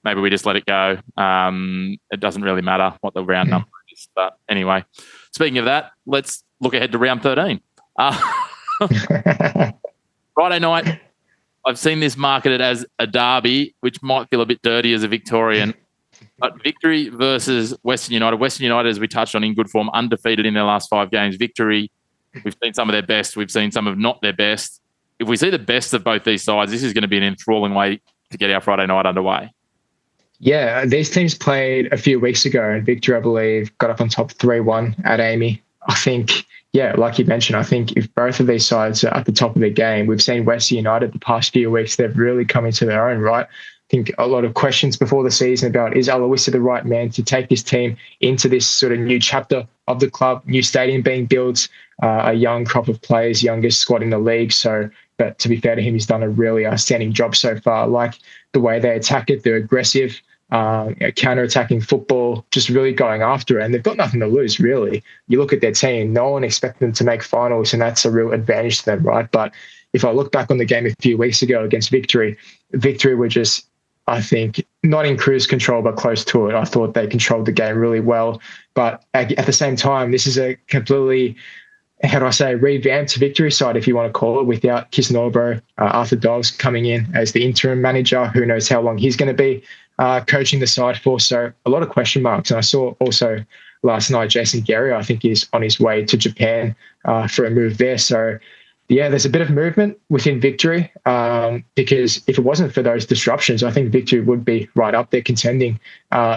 maybe we just let it go. It doesn't really matter what the round number is. But anyway, speaking of that, let's look ahead to round 13. Friday night, I've seen this marketed as a derby, which might feel a bit dirty as a Victorian. But Victory versus Western United. Western United, as we touched on, in good form, undefeated in their last 5 games. Victory, we've seen some of their best. We've seen some of not their best. If we see the best of both these sides, this is going to be an enthralling way to get our Friday night underway. Yeah, these teams played a few weeks ago, and Victory, I believe, got up on top 3-1 at Amy. I think, yeah, like you mentioned, I think if both of these sides are at the top of their game, we've seen Western United the past few weeks, they've really come into their own, right? I think a lot of questions before the season about, is Aloisi the right man to take this team into this sort of new chapter of the club, new stadium being built, a young crop of players, youngest squad in the league. So, but to be fair to him, he's done a really outstanding job so far. Like the way they attack it, they're aggressive, counter-attacking football, just really going after it. And they've got nothing to lose, really. You look at their team, no one expected them to make finals, and that's a real advantage to them, right? But if I look back on the game a few weeks ago against Victory were just, I think, not in cruise control, but close to it. I thought they controlled the game really well. But at the same time, this is a completely, how do I say, revamped Victory side, if you want to call it, without Kiss Norbo, Arthur Dobbs coming in as the interim manager. Who knows how long he's going to be coaching the side for. So a lot of question marks. And I saw also last night, Jason Gary, I think, is on his way to Japan for a move there. So yeah, there's a bit of movement within Victory because if it wasn't for those disruptions, I think Victory would be right up there contending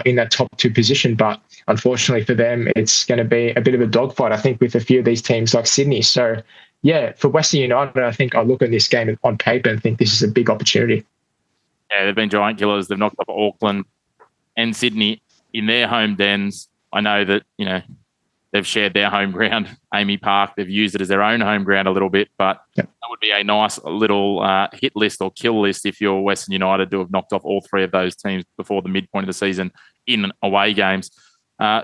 in that top 2 position. But unfortunately for them, it's going to be a bit of a dogfight, I think, with a few of these teams like Sydney. So yeah, for Western United, I think I look at this game on paper and think this is a big opportunity. Yeah, they've been giant killers. They've knocked off Auckland and Sydney in their home dens. I know that, they've shared their home ground, Amy Park. They've used it as their own home ground a little bit, but that would be a nice little hit list or kill list if you're Western United to have knocked off all 3 of those teams before the midpoint of the season in away games.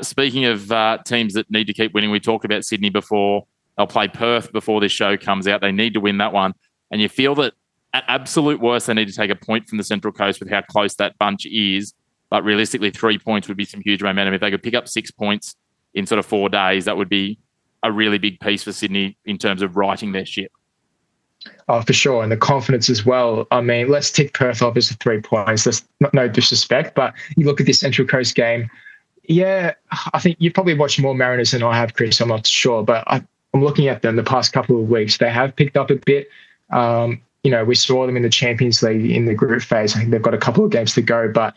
Speaking of teams that need to keep winning, we talked about Sydney before. They'll play Perth before this show comes out. They need to win that one. And you feel that at absolute worst, they need to take a point from the Central Coast with how close that bunch is. But realistically, 3 points would be some huge momentum. If they could pick up 6 points in sort of 4 days, that would be a really big piece for Sydney in terms of righting their ship. Oh, for sure. And the confidence as well. I mean, let's tick Perth off as 3 points. That's no disrespect, but you look at this Central Coast game. Yeah, I think you've probably watched more Mariners than I have, Chris. I'm not sure, but I'm looking at them the past couple of weeks. They have picked up a bit. We saw them in the Champions League in the group phase. I think they've got a couple of games to go, but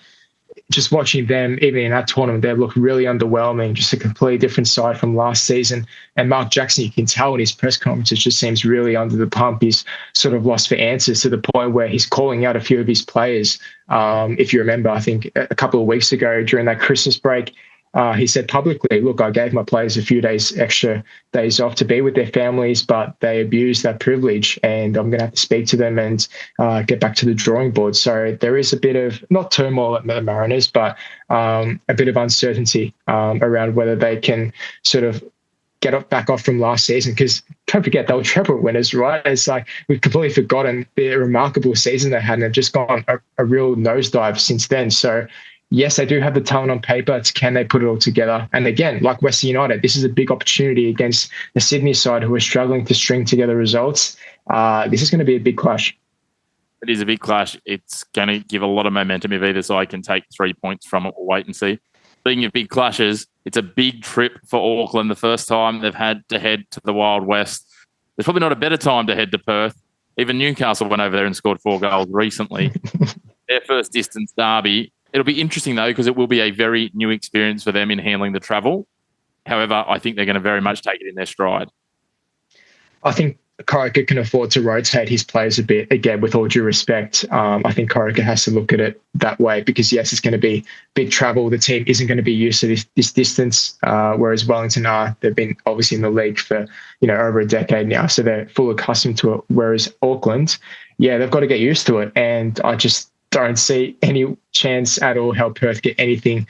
just watching them, even in that tournament, they look really underwhelming, just a completely different side from last season. And Mark Jackson, you can tell in his press conferences, just seems really under the pump. He's sort of lost for answers to the point where he's calling out a few of his players. If you remember, I think a couple of weeks ago during that Christmas break, he said publicly, look, I gave my players a few extra days off to be with their families, but they abused that privilege, and I'm going to have to speak to them and get back to the drawing board. So there is a bit of, not turmoil at the Mariners, but a bit of uncertainty around whether they can sort of get back off from last season, because don't forget, they were treble winners, right? It's like we've completely forgotten the remarkable season they had, and they've just gone a real nosedive since then. So yes, they do have the talent on paper. It's can they put it all together? And again, like Western United, this is a big opportunity against the Sydney side who are struggling to string together results. This is going to be a big clash. It is a big clash. It's going to give a lot of momentum if either side can take 3 points from it. We'll wait and see. Speaking of big clashes, it's a big trip for Auckland. The first time they've had to head to the Wild West. There's probably not a better time to head to Perth. Even Newcastle went over there and scored 4 goals recently. Their first distance derby. It'll be interesting, though, because it will be a very new experience for them in handling the travel. However, I think they're going to very much take it in their stride. I think Corica can afford to rotate his players a bit, again, with all due respect. I think Corica has to look at it that way because, yes, it's going to be big travel. The team isn't going to be used to this distance, whereas Wellington are. They've been obviously in the league for over a decade now, so they're full accustomed to it, whereas Auckland, yeah, they've got to get used to it. And I just don't see any chance at all how Perth get anything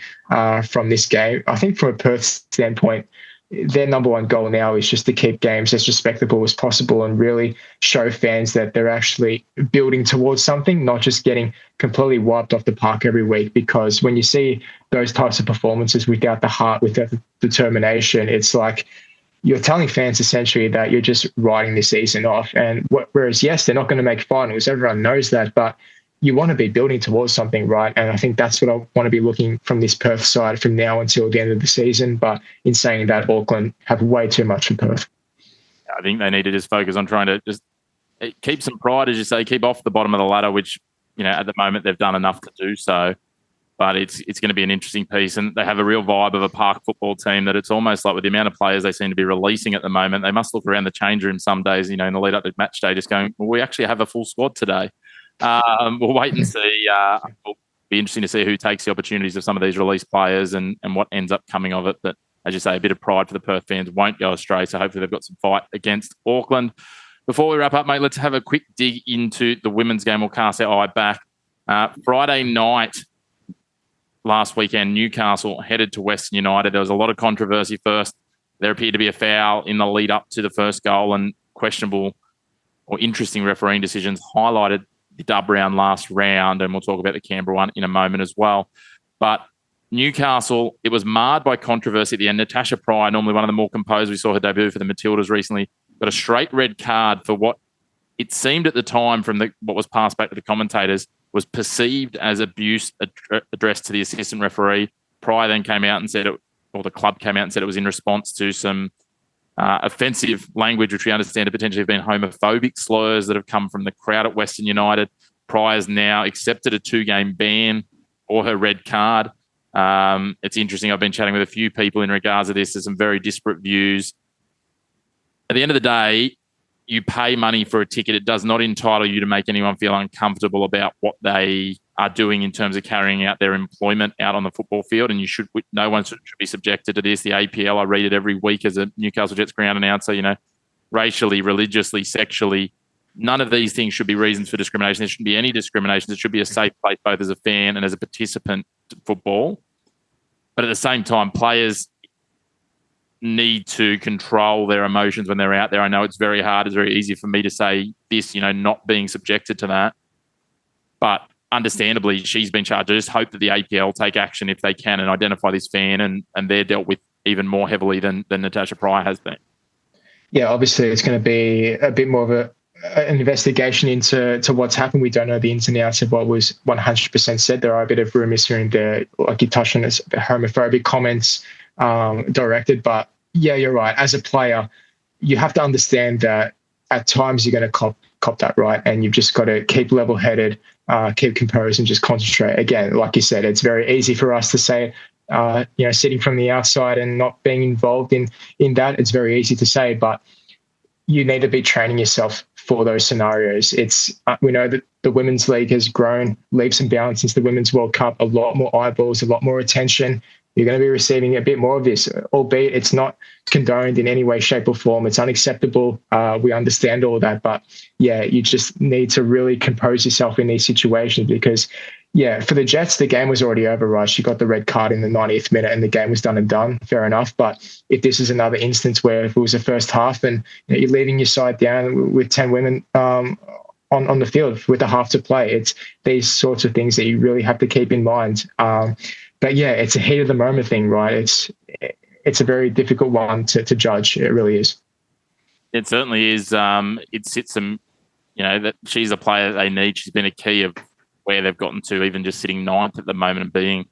from this game. I think from a Perth standpoint, their number one goal now is just to keep games as respectable as possible and really show fans that they're actually building towards something, not just getting completely wiped off the park every week. Because when you see those types of performances without the heart, without the determination, it's like you're telling fans essentially that you're just writing this season off. And whereas, yes, they're not going to make finals. Everyone knows that, but you want to be building towards something, right? And I think that's what I want to be looking from this Perth side from now until the end of the season. But in saying that, Auckland have way too much for Perth. I think they need to just focus on trying to just keep some pride, as you say, keep off the bottom of the ladder, which, at the moment they've done enough to do so. But it's going to be an interesting piece. And they have a real vibe of a park football team that it's almost like with the amount of players they seem to be releasing at the moment, they must look around the change room some days, in the lead up to match day, just going, well, we actually have a full squad today. We'll wait and see. It'll be interesting to see who takes the opportunities of some of these released players and what ends up coming of it. But as you say, a bit of pride for the Perth fans won't go astray. So hopefully they've got some fight against Auckland. Before we wrap up, mate, let's have a quick dig into the women's game. We'll cast our eye back. Friday night, last weekend, Newcastle headed to Western United. There was a lot of controversy first. There appeared to be a foul in the lead up to the first goal, and questionable or interesting refereeing decisions highlighted the dub round last round, and we'll talk about the Canberra one in a moment as well. But Newcastle, it was marred by controversy at the end. Natasha Pryor, normally one of the more composed, we saw her debut for the Matildas recently, got a straight red card for what it seemed at the time from what was passed back to the commentators was perceived as abuse addressed to the assistant referee. Pryor then came out and said or the club came out and said it was in response to some offensive language, which we understand to potentially have been homophobic slurs that have come from the crowd at Western United. Pryor's now accepted a 2-game ban or her red card. It's interesting. I've been chatting with a few people in regards to this. There's some very disparate views. At the end of the day, you pay money for a ticket. It does not entitle you to make anyone feel uncomfortable about what they are doing in terms of carrying out their employment out on the football field. And no one should be subjected to this. The APL, I read it every week as a Newcastle Jets ground announcer, racially, religiously, sexually. None of these things should be reasons for discrimination. There shouldn't be any discrimination. It should be a safe place both as a fan and as a participant to football. But at the same time, players need to control their emotions when they're out there. I know it's very hard. It's very easy for me to say this, not being subjected to that. But understandably, she's been charged. I just hope that the APL take action if they can and identify this fan and they're dealt with even more heavily than Natasha Pryor has been. Yeah, obviously it's going to be a bit more of an investigation into what's happened. We don't know the ins and outs of what was 100% said. There are a bit of rumours here and there, like you touched on, homophobic comments directed. But yeah, you're right. As a player, you have to understand that at times you're going to cop that, right? And you've just got to keep level-headed, keep composed, and just concentrate. Again, like you said, it's very easy for us to say, sitting from the outside and not being involved in that. It's very easy to say, but you need to be training yourself for those scenarios. We know that the Women's League has grown leaps and bounds since the Women's World Cup. A lot more eyeballs, a lot more attention. You're going to be receiving a bit more of this, albeit it's not condoned in any way, shape or form. It's unacceptable. We understand all that. But, yeah, you just need to really compose yourself in these situations because, yeah, for the Jets, the game was already over, right? She got the red card in the 90th minute and the game was done and done. Fair enough. But if this is another instance where if it was the first half and you're leaving your side down with 10 women on the field with a half to play, it's these sorts of things that you really have to keep in mind. But yeah, it's a heat of the moment thing, right? It's a very difficult one to judge. It really is. It certainly is. It sits them, that she's a player that they need. She's been a key of where they've gotten to, even just sitting ninth at the moment and being,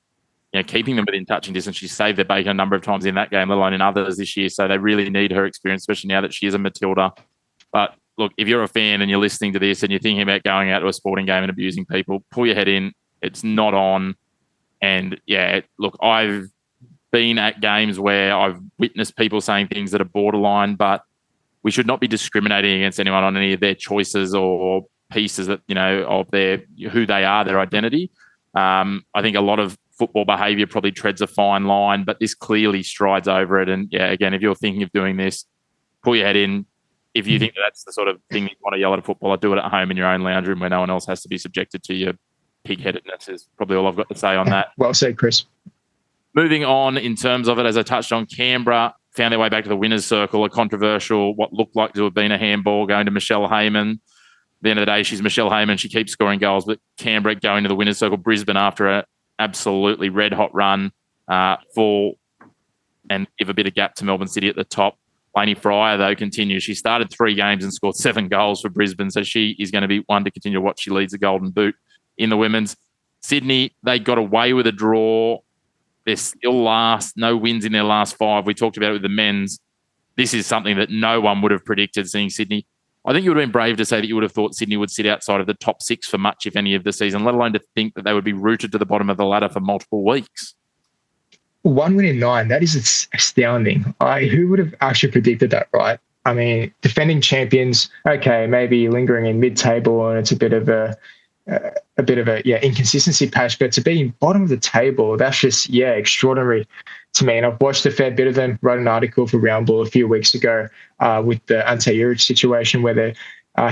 keeping them within touching distance. She's saved their bacon a number of times in that game, let alone in others this year. So they really need her experience, especially now that she is a Matilda. But look, if you're a fan and you're listening to this and you're thinking about going out to a sporting game and abusing people, pull your head in. It's not on. And yeah, look, I've been at games where I've witnessed people saying things that are borderline, but we should not be discriminating against anyone on any of their choices or pieces that, of who they are, their identity. I think a lot of football behaviour probably treads a fine line, but this clearly strides over it. And yeah, again, if you're thinking of doing this, pull your head in. If you think that's the sort of thing you want to yell at a footballer, do it at home in your own lounge room where no one else has to be subjected to your pig-headedness is probably all I've got to say on that. Well said, Chris. Moving on in terms of it, as I touched on, Canberra found their way back to the winner's circle, a controversial, what looked like to have been a handball going to Michelle Heyman. At the end of the day, she's Michelle Heyman. She keeps scoring goals, but Canberra going to the winner's circle. Brisbane, after an absolutely red-hot run, fall and give a bit of gap to Melbourne City at the top. Lainey Fryer, though, continues. She started 3 games and scored 7 goals for Brisbane, so she is going to be one to continue to watch. She leads the Golden Boot in the women's. Sydney, they got away with a draw. They're still last, no wins in their last 5. We talked about it with the men's. This is something that no one would have predicted seeing Sydney. I think you would have been brave to say that you would have thought Sydney would sit outside of the top 6 for much, if any, of the season, let alone to think that they would be rooted to the bottom of the ladder for multiple weeks. 1 win in 9, that is astounding. Who would have actually predicted that, right? I mean, defending champions, okay, maybe lingering in mid-table, and it's a bit of a inconsistency patch, but to be bottom of the table, that's just extraordinary to me. And I've watched a fair bit of them. Wrote an article for Round Ball a few weeks ago with the Ante situation, whether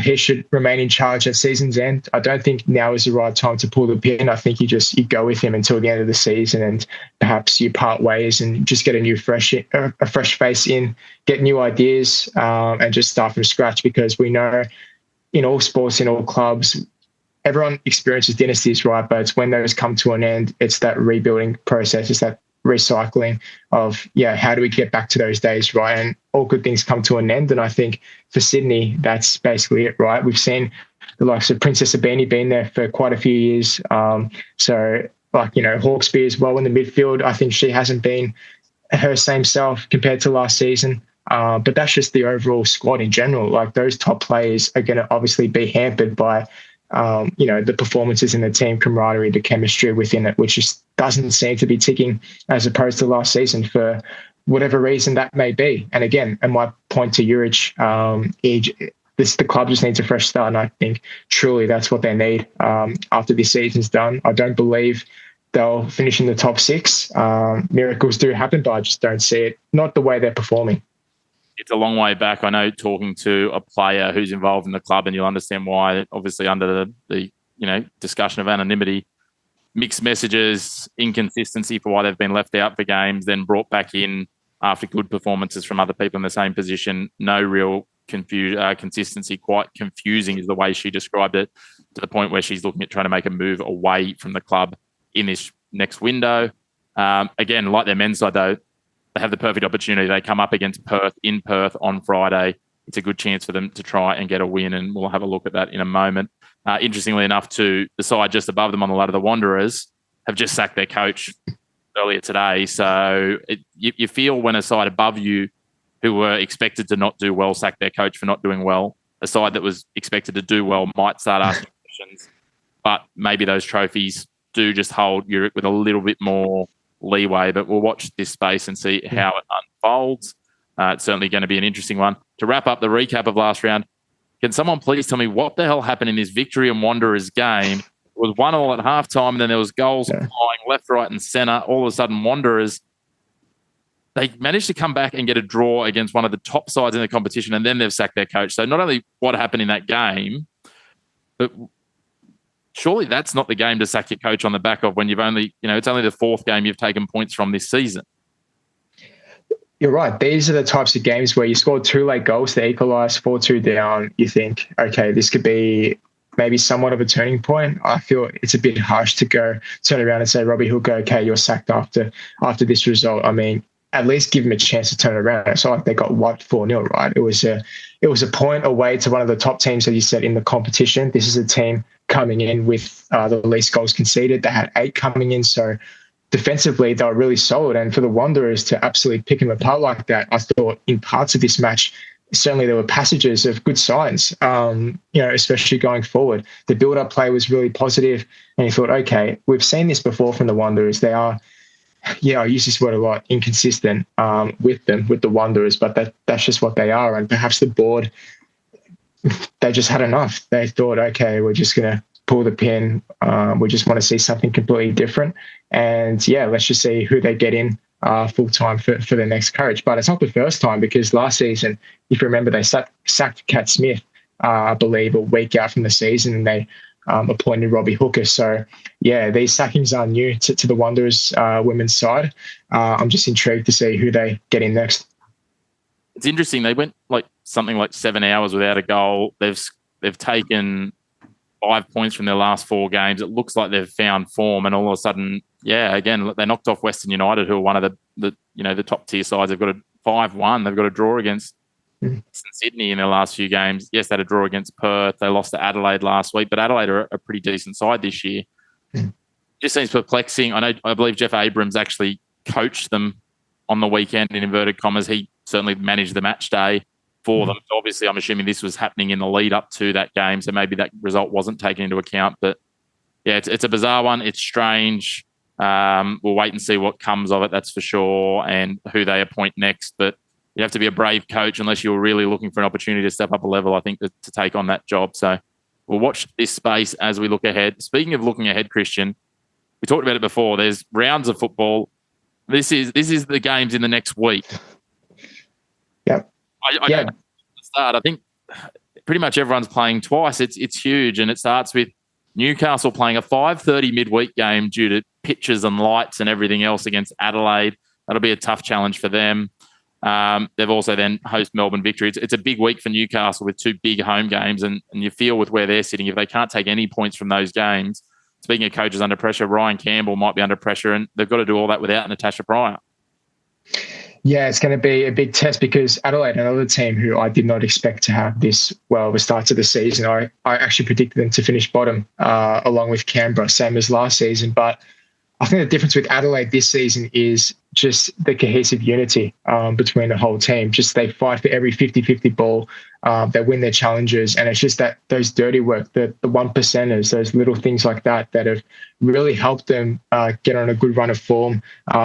he should remain in charge at season's end. I don't think now is the right time to pull the pin. I think you go with him until the end of the season, and perhaps you part ways and just get a fresh face in, get new ideas, and just start from scratch. Because we know in all sports, in all clubs, everyone experiences dynasties, right? But it's when those come to an end, it's that rebuilding process, it's that recycling of, how do we get back to those days, right? And all good things come to an end. And I think for Sydney, that's basically it, right? We've seen the likes of Princess Abini been there for quite a few years. So Hawkesby as well in the midfield, I think she hasn't been her same self compared to last season. But that's just the overall squad in general. Like, those top players are going to obviously be hampered by the performances in the team, camaraderie, the chemistry within it, which just doesn't seem to be ticking as opposed to last season for whatever reason that may be. And again, and my point to Juric, the club just needs a fresh start. And I think truly that's what they need after this season's done. I don't believe they'll finish in the top 6. Miracles do happen, but I just don't see it, not the way they're performing. It's a long way back. I know, talking to a player who's involved in the club, and you'll understand why, obviously under the discussion of anonymity, mixed messages, inconsistency for why they've been left out for games, then brought back in after good performances from other people in the same position. No real consistency, quite confusing is the way she described it, to the point where she's looking at trying to make a move away from the club in this next window. Again, like their men's side though, they have the perfect opportunity. They come up against Perth in Perth on Friday. It's a good chance for them to try and get a win, and we'll have a look at that in a moment. Interestingly enough, the side just above them on the ladder, the Wanderers, have just sacked their coach earlier today. So you feel when a side above you, who were expected to not do well, sack their coach for not doing well, a side that was expected to do well might start asking questions. But maybe those trophies do just hold Europe with a little bit more leeway. But we'll watch this space and see how it unfolds. It's certainly going to be an interesting one. To wrap up the recap of last round, can someone please tell me what the hell happened in this Victory and Wanderers game? It was 1-1 at halftime, and then there was goals flying left, right, and centre. All of a sudden, Wanderers, they managed to come back and get a draw against one of the top sides in the competition, and then they've sacked their coach. So not only what happened in that game, but surely that's not the game to sack your coach on the back of, when you've only, it's only the 4th game you've taken points from this season. You're right. These are the types of games where you scored 2 late goals to equalise, 4-2 down. You think, okay, this could be maybe somewhat of a turning point. I feel it's a bit harsh to turn around and say, Robbie Hooker, okay, you're sacked after this result. I mean, at least give them a chance to turn it around. It's not like they got wiped 4-0, right? It was a point away to one of the top teams, as you said, in the competition. This is a team coming in with the least goals conceded. They had 8 coming in, so defensively, they were really solid. And for the Wanderers to absolutely pick them apart like that, I thought in parts of this match, certainly there were passages of good signs, especially going forward. The build-up play was really positive, and you thought, okay, we've seen this before from the Wanderers. They are, I use this word a lot, inconsistent with the Wanderers, but that's just what they are. And perhaps the board, they just had enough. They thought, okay, we're just going to pull the pin. We just want to see something completely different. And let's just see who they get in full-time for the next coach. But it's not the first time, because last season, if you remember, they sacked Kat Smith, I believe, a week out from the season, and they appointed Robbie Hooker. So, these sackings are new to the Wanderers women's side. I'm just intrigued to see who they get in next. It's interesting. They went something like 7 hours without a goal. They've taken 5 points from their last 4 games. It looks like they've found form, and all of a sudden, again, they knocked off Western United, who are one of the top tier sides. They've got a 5-1. They've got a draw against Sydney in their last few games. Yes, they had a draw against Perth. They lost to Adelaide last week, but Adelaide are a pretty decent side this year. Just seems perplexing. I believe Jeff Abrams actually coached them on the weekend, in inverted commas. He certainly managed the match day for them. So obviously, I'm assuming this was happening in the lead up to that game, so maybe that result wasn't taken into account. But yeah, it's a bizarre one. It's strange. We'll wait and see what comes of it, that's for sure, and who they appoint next. But you have to be a brave coach unless you're really looking for an opportunity to step up a level, I think, to take on that job. So we'll watch this space as we look ahead. Speaking of looking ahead, Christian, we talked about it before. There's rounds of football. This is the games in the next week. Yep. I don't start. I think pretty much everyone's playing twice. It's huge, and it starts with Newcastle playing a 5:30 midweek game due to pitches and lights and everything else against Adelaide. That'll be a tough challenge for them. They've also then host Melbourne Victory. It's a big week for Newcastle with two big home games, and you feel with where they're sitting, if they can't take any points from those games, speaking of coaches under pressure, Ryan Campbell might be under pressure, and they've got to do all that without Natasha Pryor. Yeah, it's going to be a big test because Adelaide, another team who I did not expect to have this well of a start to the season. I actually predicted them to finish bottom along with Canberra, same as last season. But I think the difference with Adelaide this season is just the cohesive unity between the whole team. Just they fight for every 50-50 ball. They win their challenges. And it's just that those dirty work, the one percenters, those little things like that have really helped them get on a good run of form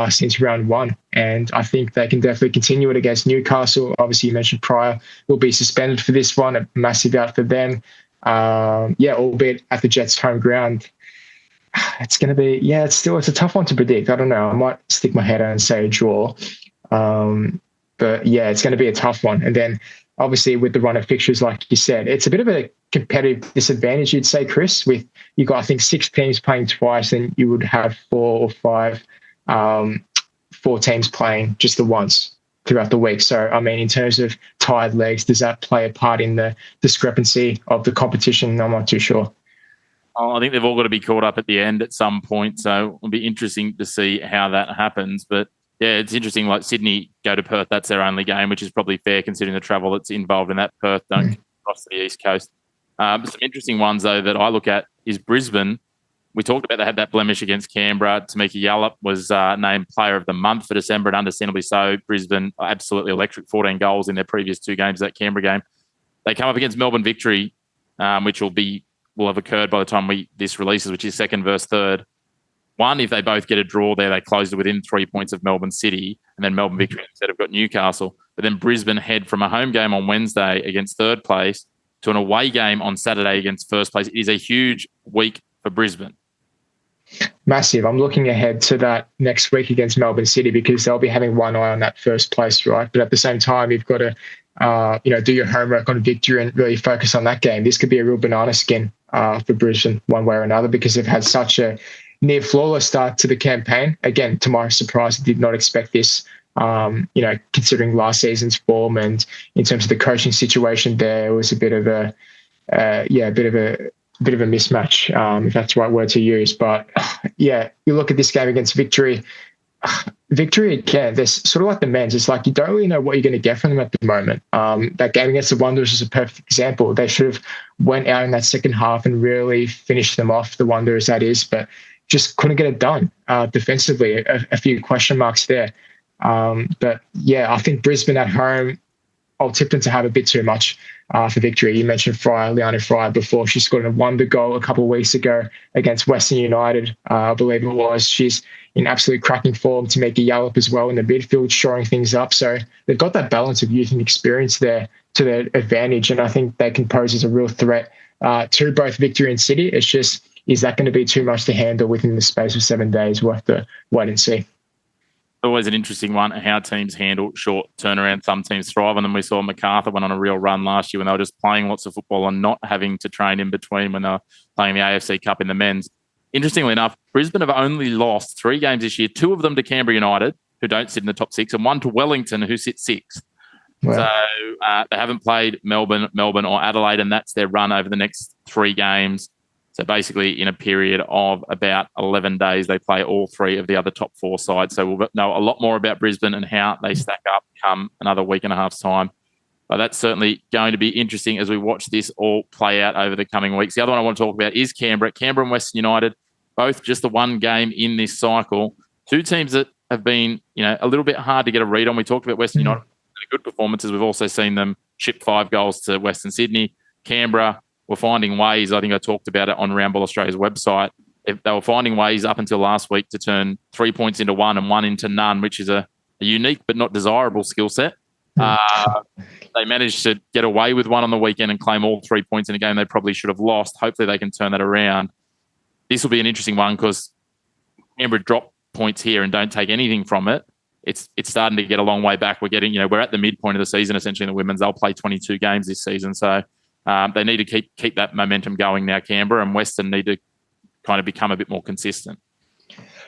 since round one. And I think they can definitely continue it against Newcastle. Obviously, you mentioned Pryor will be suspended for this one, a massive out for them. Albeit at the Jets' home ground. It's going to be, it's a tough one to predict. I don't know. I might stick my head out and say a draw. But yeah, it's going to be a tough one. And then obviously with the run of fixtures, like you said, it's a bit of a competitive disadvantage, you'd say, Chris, with you got, I think, 6 teams playing twice, and you would have 4 or 5, 4 teams playing just the once throughout the week. So, I mean, in terms of tired legs, does that play a part in the discrepancy of the competition? I'm not too sure. I think they've all got to be caught up at the end at some point. So it'll be interesting to see how that happens. But yeah, it's interesting. Like Sydney go to Perth, that's their only game, which is probably fair considering the travel that's involved in that. Perth don't cross to the East Coast. Some interesting ones, though, that I look at is Brisbane. We talked about they had that blemish against Canberra. Tamika Yallop was named Player of the Month for December, and understandably so. Brisbane absolutely electric, 14 goals in their previous 2 games, that Canberra game. They come up against Melbourne Victory, which will have occurred by the time this releases, which is second versus third. One, if they both get a draw there, they close it within 3 points of Melbourne City, and then Melbourne Victory instead have got Newcastle. But then Brisbane head from a home game on Wednesday against third place to an away game on Saturday against first place. It is a huge week for Brisbane. Massive. I'm looking ahead to that next week against Melbourne City because they'll be having one eye on that first place, right? But at the same time, you've got to do your homework on Victory and really focus on that game. This could be a real banana skin for Brisbane one way or another because they've had such a near flawless start to the campaign. Again, to my surprise, I did not expect this, considering last season's form and in terms of the coaching situation there, it was a bit of a mismatch, if that's the right word to use. But yeah, you look at this game against Victory. Victory again, they're sort of like the men's. It's like you don't really know what you're going to get from them at the moment. That game against the Wanderers is a perfect example. They should have went out in that second half and really finished them off, the Wanderers that is, but just couldn't get it done defensively. A few question marks there. But yeah, I think Brisbane at home, I'll tip them to have a bit too much for Victory. You mentioned Liana Fryer before. She scored a wonder goal a couple of weeks ago against Western United, I believe it was. She's in absolute cracking form. Tamika Yallop as well in the midfield, shoring things up. So they've got that balance of youth and experience there to their advantage, and I think they can pose as a real threat to both Victory and City. It's just, is that going to be too much to handle within the space of 7 days? We'll have to wait and see. Always an interesting one, how teams handle short turnaround. Some teams thrive on them. We saw MacArthur went on a real run last year when they were just playing lots of football and not having to train in between when they were playing the AFC Cup in the men's. Interestingly enough, Brisbane have only lost 3 games this year, 2 of them to Canberra United, who don't sit in the top 6, and 1 to Wellington, who sit 6th. Wow. So they haven't played Melbourne or Adelaide, and that's their run over the next 3 games. So basically, in a period of about 11 days, they play all 3 of the other top 4 sides. So we'll know a lot more about Brisbane and how they stack up come another week and a half's time. But that's certainly going to be interesting as we watch this all play out over the coming weeks. The other one I want to talk about is Canberra. Canberra and Western United, both just the one game in this cycle. Two teams that have been, a little bit hard to get a read on. We talked about Western United, good performances. We've also seen them ship 5 goals to Western Sydney. Canberra were finding ways. I think I talked about it on Roundball Australia's website. They were finding ways up until last week to turn 3 points into 1 and 1 into none, which is a unique but not desirable skill set. They managed to get away with one on the weekend and claim all 3 points in a game they probably should have lost. Hopefully they can turn that around. This will be an interesting one because Canberra drop points here and don't take anything from it. It's starting to get a long way back. We're at the midpoint of the season essentially in the women's. They'll play 22 games this season, so they need to keep that momentum going now. Canberra and Western need to kind of become a bit more consistent.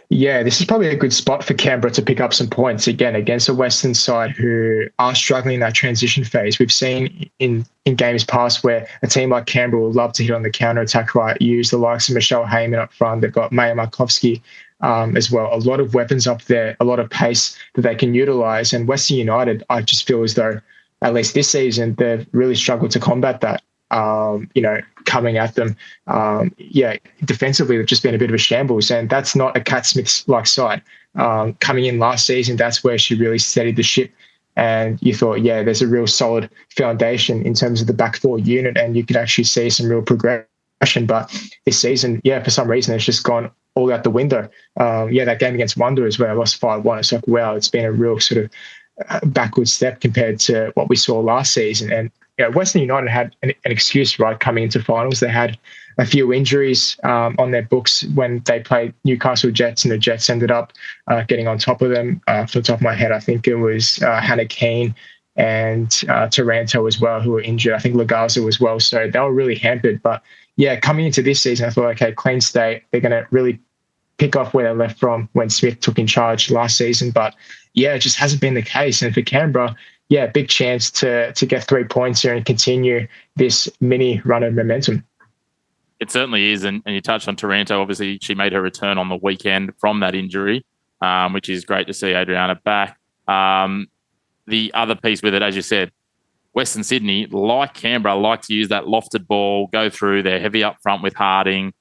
Yeah, this is probably a good spot for Canberra to pick up some points again against a Western side who are struggling in that transition phase. We've seen in games past where a team like Canberra will love to hit on the counter attack, right? Use the likes of Michelle Heyman up front. They've got Maya Markovsky as well. A lot of weapons up there, a lot of pace that they can utilize. And Western United, I just feel as though, at least this season, they've really struggled to combat that. Coming at them. Defensively, they've just been a bit of a shambles, and that's not a Cat Smith-like side. Coming in last season, that's where she really steadied the ship, and you thought, there's a real solid foundation in terms of the back four unit, and you could actually see some real progression. But this season, for some reason, it's just gone all out the window. That game against Wanderers where I lost 5-1, it's like, wow, it's been a real sort of backward step compared to what we saw last season. And Western United had an excuse, right, coming into finals. They had a few injuries on their books when they played Newcastle Jets, and the Jets ended up getting on top of them. From the top of my head, I think it was Hannah Keane and Taranto as well, who were injured. I think Lagaza as well. So they were really hampered. But, coming into this season, I thought, okay, clean state. They're going to really pick off where they left from when Smith took in charge last season. But, it just hasn't been the case. And for Canberra, big chance to get 3 points here and continue this mini run of momentum. It certainly is. And you touched on Taranto. Obviously, she made her return on the weekend from that injury, which is great to see Adriana back. The other piece with it, as you said, Western Sydney, like Canberra, like to use that lofted ball, go through. They're heavy up front with Harding.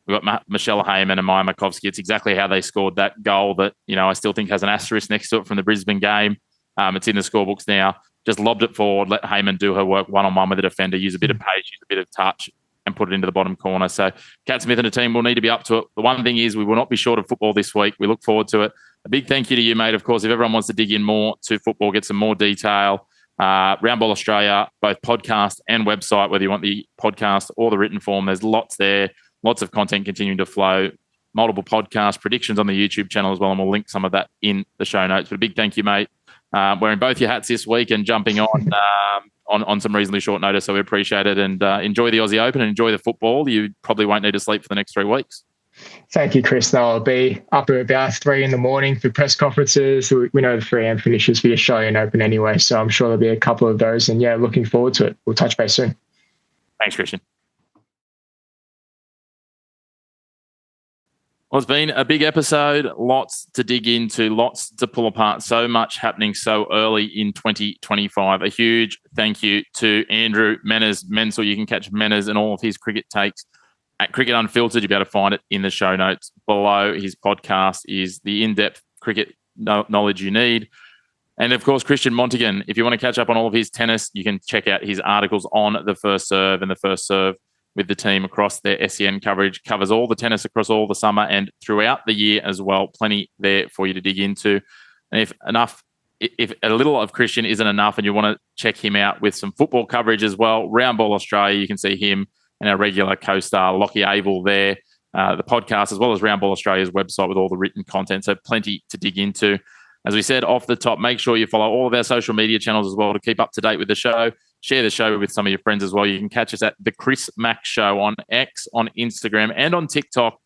We've got Michelle Heyman and Maya Markovsky. It's exactly how they scored that goal that, I still think has an asterisk next to it from the Brisbane game. It's in the scorebooks now. Just lobbed it forward, let Heyman do her work one-on-one with the defender, use a bit of pace, use a bit of touch, and put it into the bottom corner. So Cat Smith and the team will need to be up to it. The one thing is we will not be short of football this week. We look forward to it. A big thank you to you, mate. Of course, if everyone wants to dig in more to football, get some more detail, Roundball Australia, both podcast and website, whether you want the podcast or the written form, there's lots there, lots of content continuing to flow, multiple podcast predictions on the YouTube channel as well, and we'll link some of that in the show notes. But a big thank you, mate. Wearing both your hats this week and jumping on some reasonably short notice, so we appreciate it. And enjoy the Aussie Open and enjoy the football. You probably won't need to sleep for the next 3 weeks. Thank you, Chris. No, I'll be up at about 3 a.m. for press conferences. We know the 3 a.m. finishes for the Australian Open anyway, so I'm sure there'll be a couple of those. And looking forward to it. We'll touch base soon. Thanks, Christian. Well, it's been a big episode, lots to dig into, lots to pull apart, so much happening so early in 2025. A huge thank you to Andrew Menczel. You can catch Menczel and all of his cricket takes at Cricket Unfiltered. You'll be able to find it in the show notes below. His podcast is the in-depth cricket knowledge you need. And, of course, Christian Montegan. If you want to catch up on all of his tennis, you can check out his articles on the First Serve, and the First Serve with the team across their SEN coverage covers all the tennis across all the summer and throughout the year as well. Plenty there for you to dig into. And if a little of Christian isn't enough and you want to check him out with some football coverage as well, Roundball Australia, you can see him and our regular co-star Lockie Abel there, the podcast, as well as Roundball Australia's website with all the written content. So plenty to dig into. As we said off the top, make sure you follow all of our social media channels as well to keep up to date with the show. Share the show with some of your friends as well. You can catch us at The Chris Mack Show on X, on Instagram, and on TikTok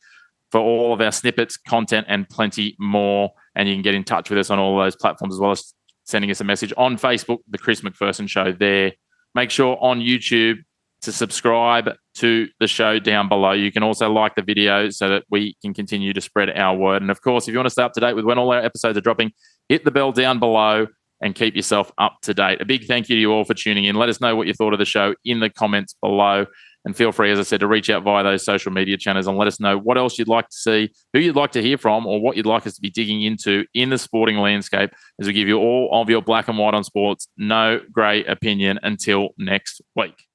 for all of our snippets, content, and plenty more. And you can get in touch with us on all of those platforms as well as sending us a message on Facebook, The Chris McPherson Show there. Make sure on YouTube to subscribe to the show down below. You can also like the video so that we can continue to spread our word. And, of course, if you want to stay up to date with when all our episodes are dropping, hit the bell down below. and keep yourself up to date. A big thank you to you all for tuning in. Let us know what you thought of the show in the comments below. And feel free, as I said, to reach out via those social media channels and let us know what else you'd like to see, who you'd like to hear from, or what you'd like us to be digging into in the sporting landscape as we give you all of your black and white on sports. No grey opinion until next week.